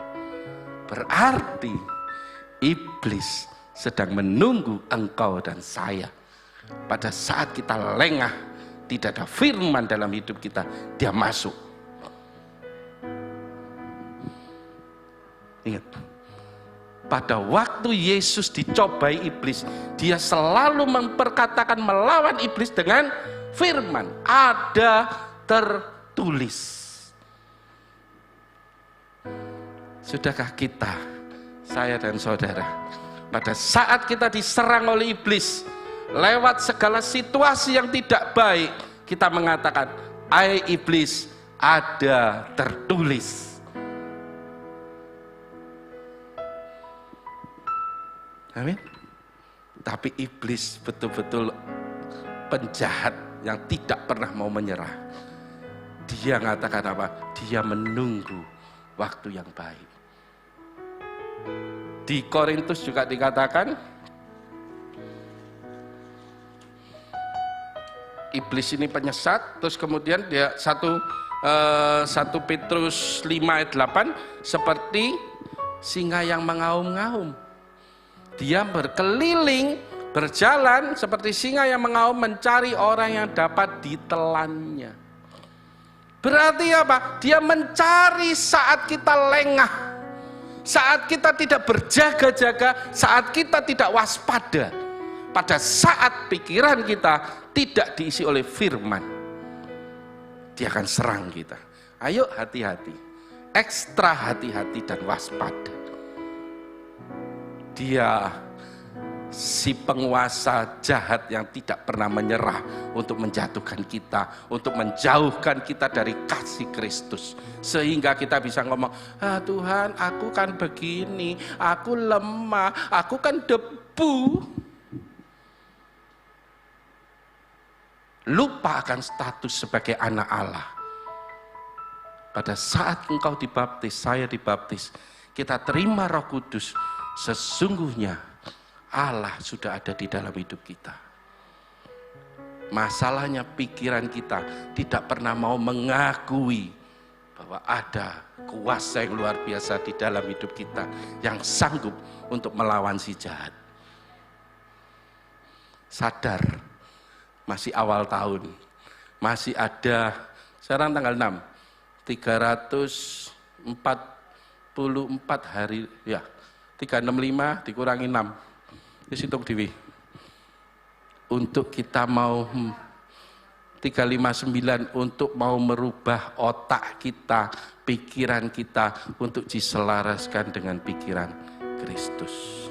S7: Berarti iblis sedang menunggu engkau dan saya. Pada saat kita lengah, tidak ada firman dalam hidup kita, dia masuk. Ingat, pada waktu Yesus dicobai iblis, dia selalu memperkatakan melawan iblis dengan firman, ada tertulis. Sudahkah kita, saya dan saudara, pada saat kita diserang oleh iblis, lewat segala situasi yang tidak baik, kita mengatakan, "Hai iblis, ada tertulis." Amin. Tapi iblis betul-betul penjahat yang tidak pernah mau menyerah. Dia mengatakan apa? Dia menunggu waktu yang baik. Di Korintus juga dikatakan, iblis ini penyesat. Terus kemudian dia 1 Petrus 5 ayat 8, seperti singa yang mengaum-ngaum. Dia berkeliling, berjalan seperti singa yang mengaum, mencari orang yang dapat ditelannya. Berarti apa? Dia mencari saat kita lengah, saat kita tidak berjaga-jaga, saat kita tidak waspada, pada saat pikiran kita tidak diisi oleh firman, dia akan serang kita. Ayo hati-hati, ekstra hati-hati dan waspada. Dia si penguasa jahat yang tidak pernah menyerah untuk menjatuhkan kita, untuk menjauhkan kita dari kasih Kristus, sehingga kita bisa ngomong, Tuhan, aku kan begini, aku lemah, aku kan debu. Lupa akan status sebagai anak Allah. Pada saat engkau dibaptis, saya dibaptis, kita terima Roh Kudus, sesungguhnya Allah sudah ada di dalam hidup kita. Masalahnya pikiran kita tidak pernah mau mengakui bahwa ada kuasa yang luar biasa di dalam hidup kita yang sanggup untuk melawan si jahat. Sadar, masih awal tahun, masih ada, sekarang tanggal 6, 344 hari, ya 365 dikurangi 6. Hitung dewi. Untuk kita mau 359 untuk mau merubah otak kita, pikiran kita untuk diselaraskan dengan pikiran Kristus.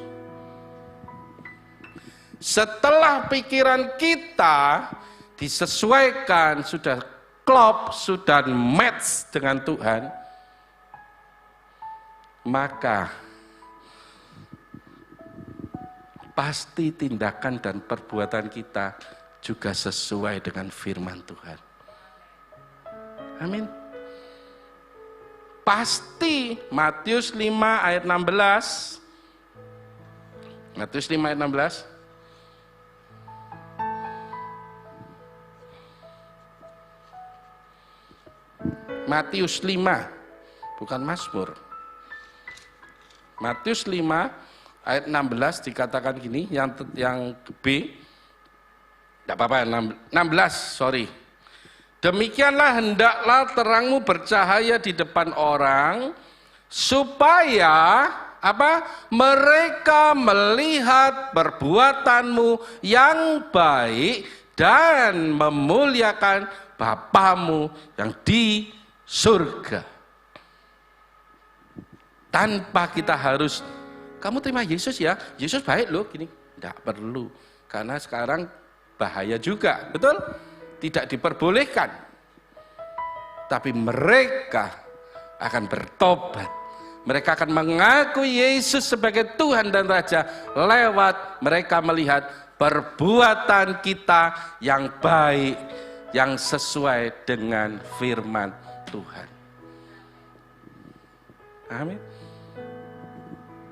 S7: Setelah pikiran kita disesuaikan, sudah klop, sudah match dengan Tuhan, maka pasti tindakan dan perbuatan kita juga sesuai dengan firman Tuhan. Amin. Pasti Matius 5 ayat 16. Matius 5 ayat 16. Matius 5, bukan Mazmur. Matius 5 ayat 16 dikatakan gini, yang B, tidak apa-apa, 16, sorry. Demikianlah hendaklah terangmu bercahaya di depan orang, supaya apa? Mereka melihat perbuatanmu yang baik dan memuliakan Bapamu yang di surga. Tanpa kita harus, kamu terima Yesus ya, Yesus baik loh, gini. Tidak perlu, karena sekarang bahaya juga, betul? Tidak diperbolehkan. Tapi mereka akan bertobat. Mereka akan mengaku Yesus sebagai Tuhan dan Raja lewat mereka melihat perbuatan kita yang baik, yang sesuai dengan firman Tuhan. Amin.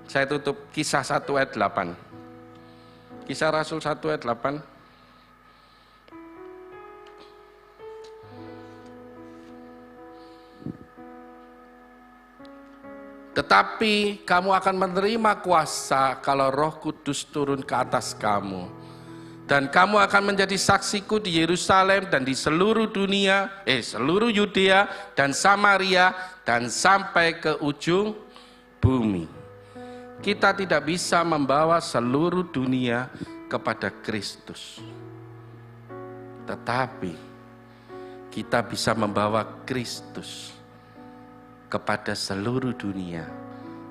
S7: Saya tutup Kisah 1 ayat 8. Kisah Rasul 1 ayat 8. Tetapi kamu akan menerima kuasa kalau Roh Kudus turun ke atas kamu. Dan kamu akan menjadi saksiku di Yerusalem dan di seluruh dunia, seluruh Yudea dan Samaria dan sampai ke ujung bumi. Kita tidak bisa membawa seluruh dunia kepada Kristus. Tetapi kita bisa membawa Kristus kepada seluruh dunia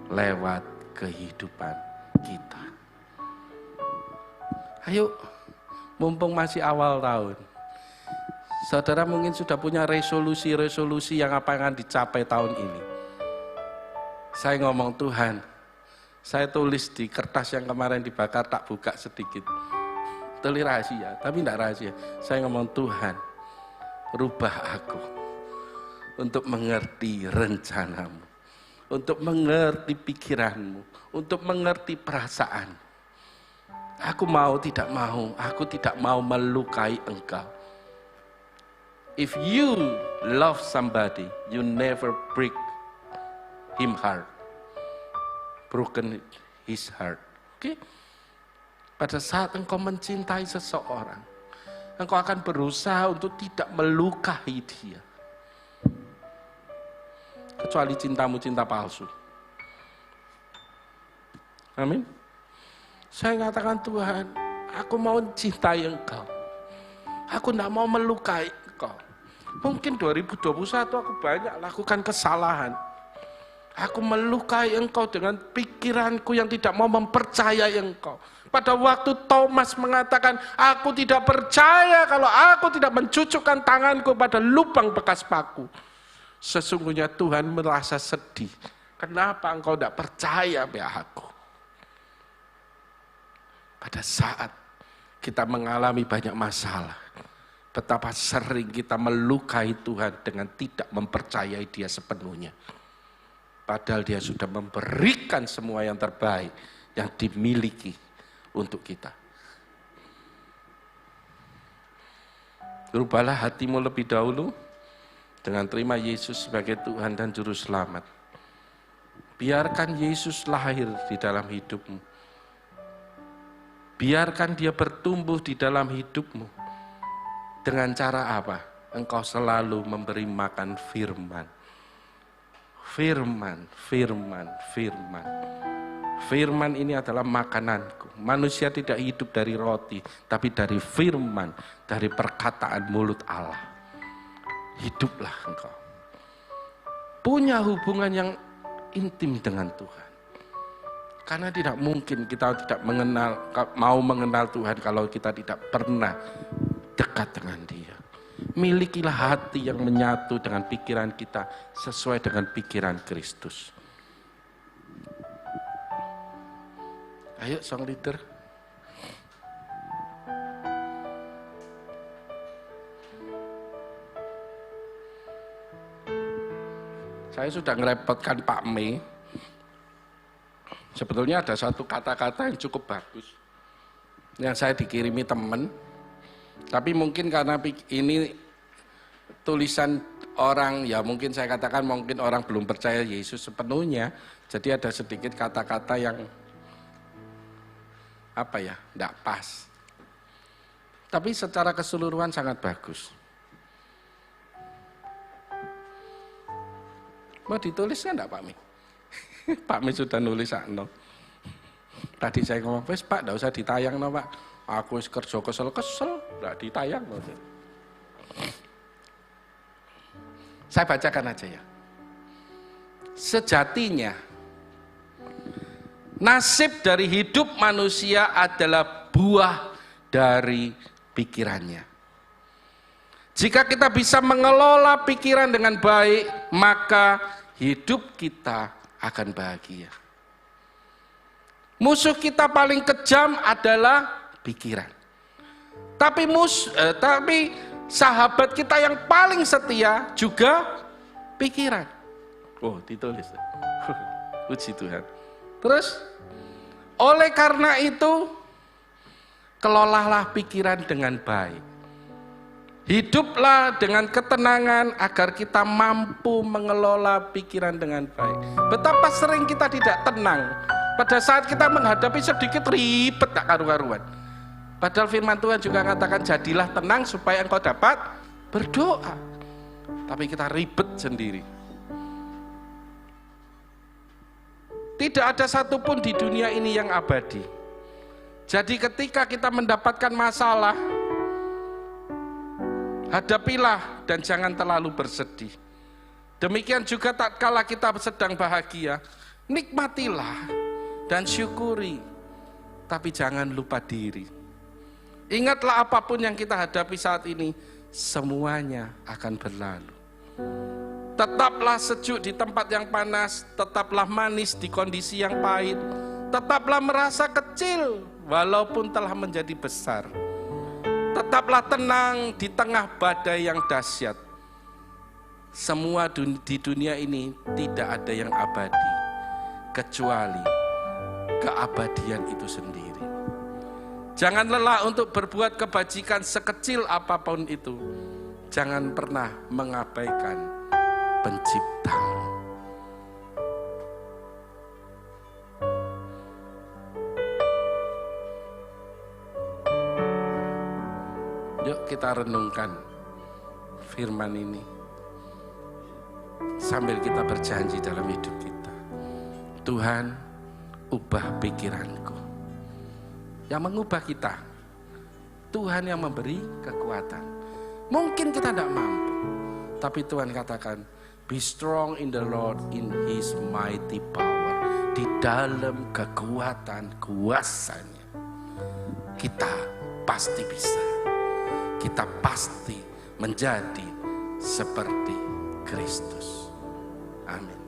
S7: lewat kehidupan kita. Ayo, mumpung masih awal tahun, saudara mungkin sudah punya resolusi-resolusi yang akan dicapai tahun ini. Saya ngomong, Tuhan, saya tulis di kertas yang kemarin dibakar, tak buka sedikit. Tulis rahasia, tapi tidak rahasia. Saya ngomong, Tuhan, rubah aku untuk mengerti rencanamu, untuk mengerti pikiranmu, untuk mengerti perasaan. Aku tidak mau melukai engkau. If you love somebody, you never break him heart, broken his heart. Oke? Pada saat engkau mencintai seseorang, engkau akan berusaha untuk tidak melukai dia. Kecuali cintamu cinta palsu. Amin. Saya katakan, Tuhan, aku mau cintai engkau. Aku tidak mau melukai engkau. Mungkin 2021 aku banyak lakukan kesalahan. Aku melukai engkau dengan pikiranku yang tidak mau mempercayai engkau. Pada waktu Thomas mengatakan, aku tidak percaya kalau aku tidak mencucukkan tanganku pada lubang bekas paku. Sesungguhnya Tuhan merasa sedih. Kenapa engkau tidak percaya pada aku? Pada saat kita mengalami banyak masalah, betapa sering kita melukai Tuhan dengan tidak mempercayai Dia sepenuhnya. Padahal Dia sudah memberikan semua yang terbaik yang dimiliki untuk kita. Rubahlah hatimu lebih dahulu dengan terima Yesus sebagai Tuhan dan Juru Selamat. Biarkan Yesus lahir di dalam hidupmu. Biarkan Dia bertumbuh di dalam hidupmu. Dengan cara apa? Engkau selalu memberi makan firman. Firman, firman, firman. Firman ini adalah makananku. Manusia tidak hidup dari roti, tapi dari firman, dari perkataan mulut Allah. Hiduplah engkau. Punya hubungan yang intim dengan Tuhan. Karena tidak mungkin kita tidak mau mengenal Tuhan kalau kita tidak pernah dekat dengan Dia. Milikilah hati yang menyatu dengan pikiran kita sesuai dengan pikiran Kristus. Ayo song leader. Saya sudah ngerepotkan Pak Mei. Sebetulnya ada satu kata-kata yang cukup bagus yang saya dikirimi teman, tapi mungkin karena ini tulisan orang, ya mungkin saya katakan mungkin orang belum percaya Yesus sepenuhnya, jadi ada sedikit kata-kata yang tidak pas. Tapi secara keseluruhan sangat bagus. Mau dituliskan enggak Pak Mi? Pak Mi sudah nulis sakno. Tadi saya ngomong, "Wes Pak, enggak usah ditayang no, Pak. Aku wis kerja kesel-kesel, enggak ditayang no." Saya bacakan aja ya. Sejatinya nasib dari hidup manusia adalah buah dari pikirannya. Jika kita bisa mengelola pikiran dengan baik, maka hidup kita akan bahagia. Musuh kita paling kejam adalah pikiran. Tapi sahabat kita yang paling setia juga pikiran. Oh, ditulis. Puji Tuhan. Terus, oleh karena itu, kelolalah pikiran dengan baik. Hiduplah dengan ketenangan agar kita mampu mengelola pikiran dengan baik. Betapa sering kita tidak tenang pada saat kita menghadapi sedikit ribet tak karu-karuan. Padahal firman Tuhan juga mengatakan jadilah tenang supaya engkau dapat berdoa. Tapi kita ribet sendiri. Tidak ada satupun di dunia ini yang abadi. Jadi ketika kita mendapatkan masalah, hadapilah dan jangan terlalu bersedih. Demikian juga tatkala kita sedang bahagia, nikmatilah dan syukuri. Tapi jangan lupa diri. Ingatlah apapun yang kita hadapi saat ini, semuanya akan berlalu. Tetaplah sejuk di tempat yang panas, tetaplah manis di kondisi yang pahit, tetaplah merasa kecil walaupun telah menjadi besar. Tetaplah tenang di tengah badai yang dahsyat. Semua di dunia ini tidak ada yang abadi, kecuali keabadian itu sendiri. Jangan lelah untuk berbuat kebajikan sekecil apapun itu. Jangan pernah mengabaikan Penciptamu. Yuk kita renungkan firman ini sambil kita berjanji dalam hidup kita. Tuhan, ubah pikiranku. Yang mengubah kita, Tuhan yang memberi kekuatan. Mungkin kita tidak mampu, tapi Tuhan katakan, be strong in the Lord, in His mighty power. Di dalam kekuatan kuasanya, kita pasti bisa. Kita pasti menjadi seperti Kristus. Amin.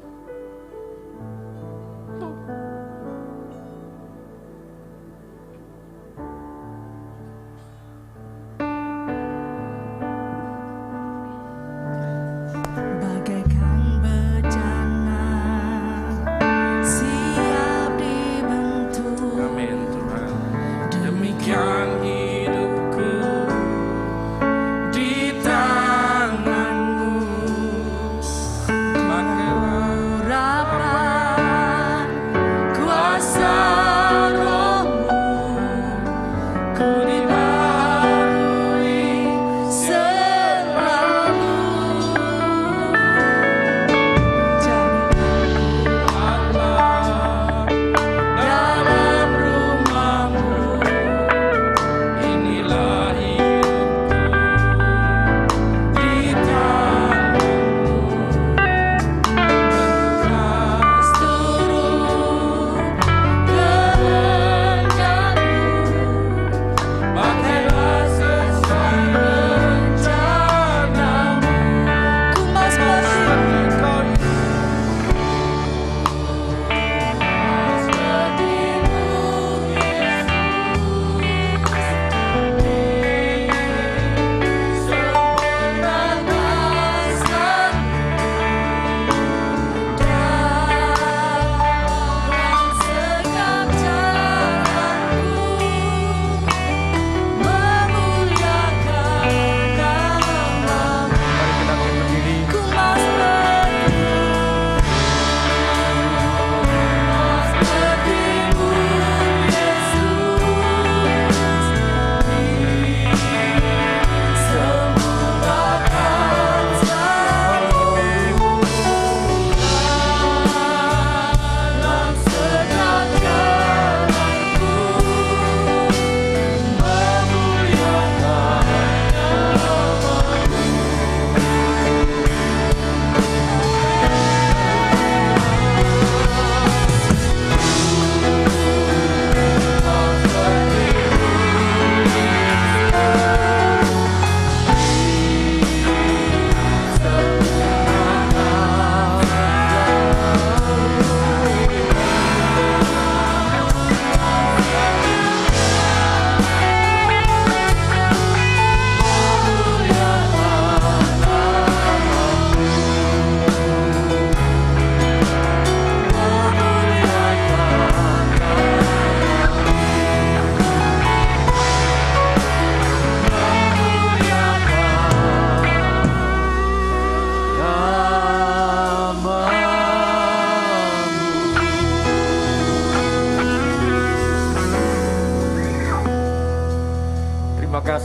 S8: Pakailah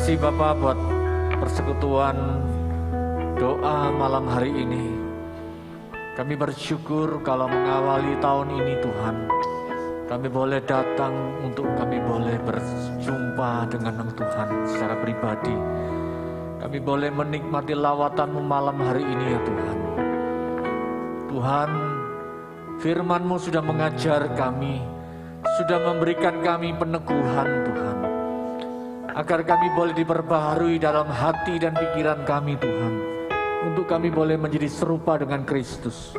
S8: kasih Bapak buat persekutuan doa malam hari ini. Kami bersyukur kalau mengawali tahun ini Tuhan, kami boleh datang untuk kami boleh berjumpa dengan Tuhan secara pribadi. Kami boleh menikmati lawatan-Mu malam hari ini ya Tuhan. Tuhan, firman-Mu sudah mengajar kami, sudah memberikan kami peneguhan Tuhan, agar kami boleh diperbaharui dalam hati dan pikiran kami Tuhan, untuk kami boleh menjadi serupa dengan Kristus.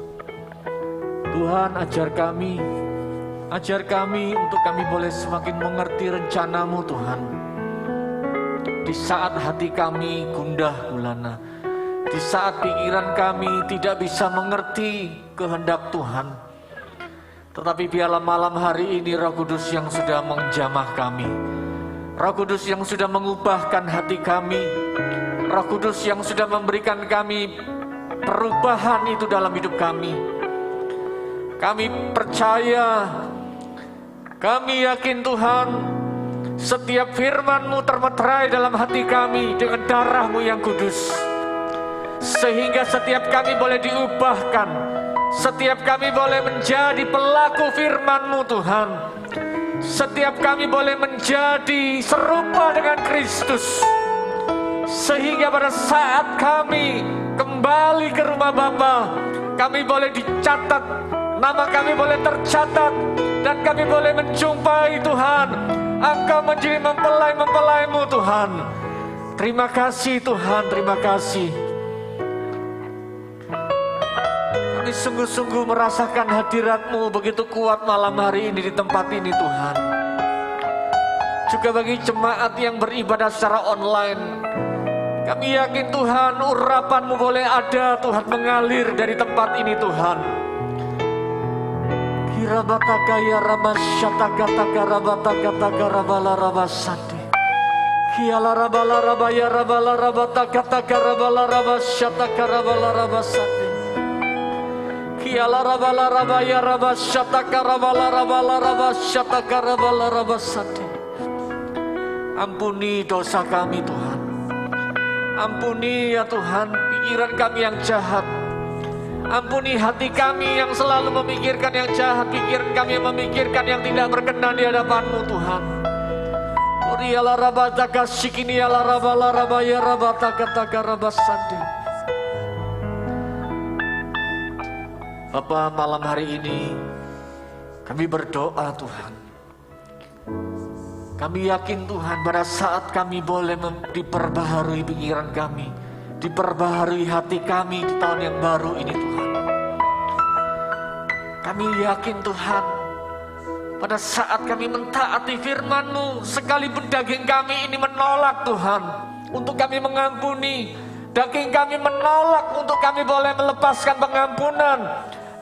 S8: Tuhan, ajar kami untuk kami boleh semakin mengerti rencana-Mu Tuhan. Di saat hati kami gundah gulana, di saat pikiran kami tidak bisa mengerti kehendak Tuhan, tetapi biarlah malam hari ini Roh Kudus yang sudah menjamah kami, Roh Kudus yang sudah mengubahkan hati kami, Roh Kudus yang sudah memberikan kami perubahan itu dalam hidup kami. Kami percaya, kami yakin Tuhan, setiap firman-Mu termeterai dalam hati kami dengan darah-Mu yang kudus, sehingga setiap kami boleh diubahkan, setiap kami boleh menjadi pelaku firman-Mu Tuhan, setiap kami boleh menjadi serupa dengan Kristus, sehingga pada saat kami kembali ke rumah Bapa, kami boleh dicatat, nama kami boleh tercatat, dan kami boleh menjumpai Tuhan, Engkau menjadi mempelai-mempelai-Mu Tuhan. Terima kasih Tuhan, terima kasih. Kami sungguh-sungguh merasakan hadirat-Mu begitu kuat malam hari ini di tempat ini Tuhan. Juga bagi jemaat yang beribadah secara online, kami yakin Tuhan, urapan-Mu boleh ada Tuhan, mengalir dari tempat ini Tuhan. Kirabataka ya rabasyataka taka rabataka taka rabala rabasate. Kiala rabala rabaya rabala rabataka taka rabala rabasyataka rabala rabasate. Kiala rabala rabaya rabasyataka rabala rabala rabasyataka rabala rabasate. Ampuni dosa kami Tuhan. Ampuni ya Tuhan pikiran kami yang jahat. Ampuni hati kami yang selalu memikirkan yang jahat, pikiran kami yang memikirkan yang tidak berkenan di hadapan-Mu Tuhan. Uriyalah rabataka shikiniyalah rabala rabaya rabataka taka rabasande. Bapa, malam hari ini kami berdoa Tuhan. Kami yakin Tuhan, pada saat kami boleh diperbaharui pikiran kami, diperbaharui hati kami di tahun yang baru ini Tuhan. Kami yakin Tuhan, pada saat kami mentaati firman-Mu, sekalipun daging kami ini menolak Tuhan, untuk kami mengampuni. Daging kami menolak untuk kami boleh melepaskan pengampunan.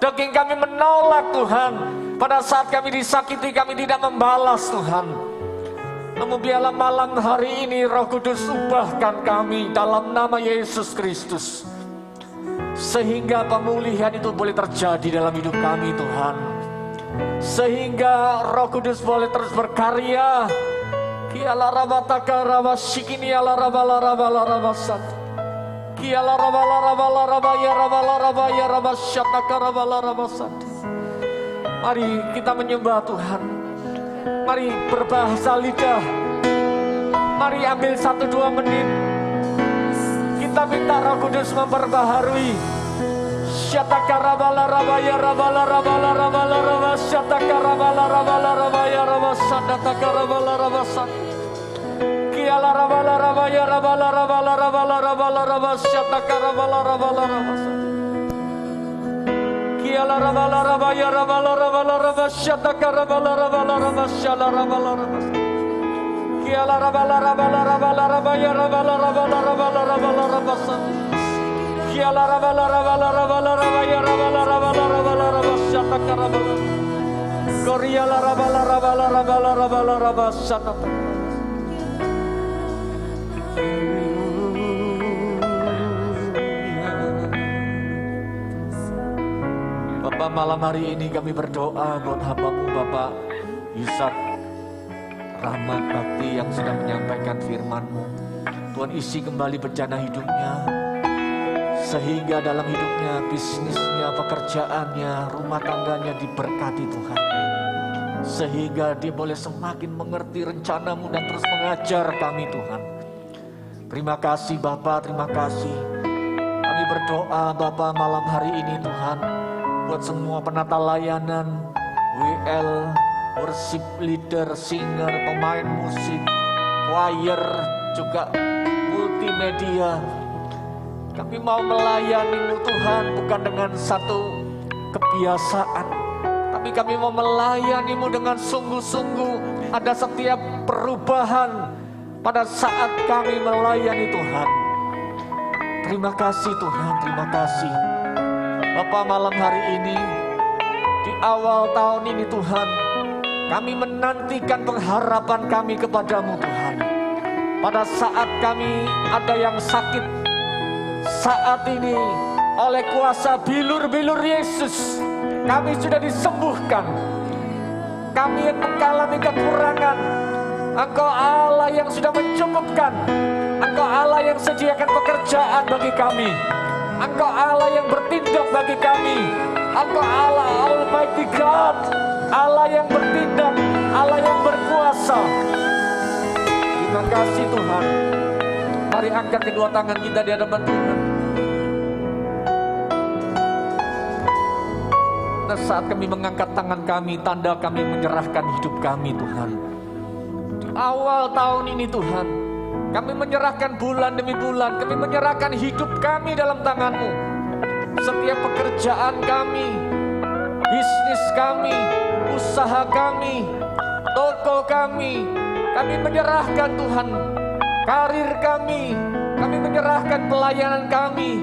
S8: Daging kami menolak Tuhan, pada saat kami disakiti kami tidak membalas Tuhan. Namun biarlah malam hari ini Roh Kudus ubahkan kami dalam nama Yesus Kristus, sehingga pemulihan itu boleh terjadi dalam hidup kami Tuhan, sehingga Roh Kudus boleh terus berkarya. Kiala rabataka rabasyikini ala rabala rabala rabasat. Kiala rabala rabala rabaya rabala rabaya rabasyataka rabala rabasat. Mari kita menyembah Tuhan. Mari berbahasa lidah. Mari ambil 1-2 menit. Kita minta Roh Kudus memperbaharui. Syataka rabala rabaya rabala rabala rabala rabala syataka rabala rabala rabaya rabasataka rabala rabasat. Kiala rabala rabaya rabala rabala rabala rabala rabala syataka rabala rabala rabasat. Kiala rabala rabaya rabala rabala rabala syataka rabala rabala rabashala rabala rabasat. Kiala rabala rabala rabala rabaya rabala rabala rabala rabala rabasat. Kiala rabala rabala rabala rabaya rabala rabala rabala rabasataka rabala. Koriala rabala rabala rabala rabala rabasataka. Bapak, malam hari ini kami berdoa buat hamba-Mu Bapak Yusak Rahmat Bakti yang sudah menyampaikan firman-Mu. Tuhan isi kembali bencana hidupnya, sehingga dalam hidupnya, bisnisnya, pekerjaannya, rumah tangganya diberkati Tuhan, sehingga dia boleh semakin mengerti rencana-Mu dan terus mengajar kami Tuhan. Terima kasih Bapa, terima kasih. Kami berdoa Bapa malam hari ini Tuhan, buat semua penata layanan, WL, worship leader, singer, pemain musik, choir, juga multimedia. Kami mau melayani-Mu Tuhan bukan dengan satu kebiasaan, tapi kami mau melayani-Mu dengan sungguh-sungguh. Ada setiap perubahan pada saat kami melayani Tuhan. Terima kasih Tuhan, terima kasih Bapa. Malam hari ini, di awal tahun ini Tuhan, kami menantikan pengharapan kami kepadamu Tuhan. Pada saat kami ada yang sakit, saat ini oleh kuasa bilur-bilur Yesus kami sudah disembuhkan. Kami yang mengalami kekurangan, Engkau Allah yang sudah mencukupkan. Engkau Allah yang sediakan pekerjaan bagi kami. Engkau Allah yang bertindak bagi kami. Engkau Allah Almighty God, Allah yang bertindak, Allah yang berkuasa. Terima kasih Tuhan. Mari angkat kedua tangan kita di hadapan Tuhan. Pada saat kami mengangkat tangan kami, tanda kami menyerahkan hidup kami Tuhan. Di awal tahun ini Tuhan, kami menyerahkan bulan demi bulan, kami menyerahkan hidup kami dalam tangan-Mu. Setiap pekerjaan kami, bisnis kami, usaha kami, toko kami menyerahkan Tuhan. Karir kami menyerahkan pelayanan kami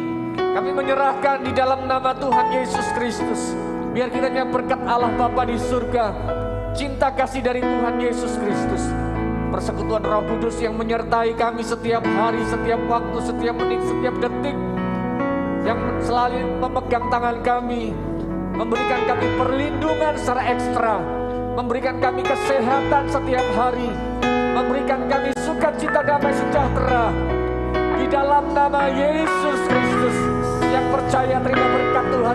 S8: menyerahkan di dalam nama Tuhan Yesus Kristus. Biar kiranya berkat Allah Bapa di surga, cinta kasih dari Tuhan Yesus Kristus, persekutuan Roh Kudus yang menyertai kami setiap hari, setiap waktu, setiap menit, setiap detik, yang selalu memegang tangan kami, memberikan kami perlindungan secara ekstra, memberikan kami kesehatan setiap hari, memberikan kami sukacita damai sejahtera. Di dalam nama Yesus Kristus, yang percaya terima berkat Tuhan.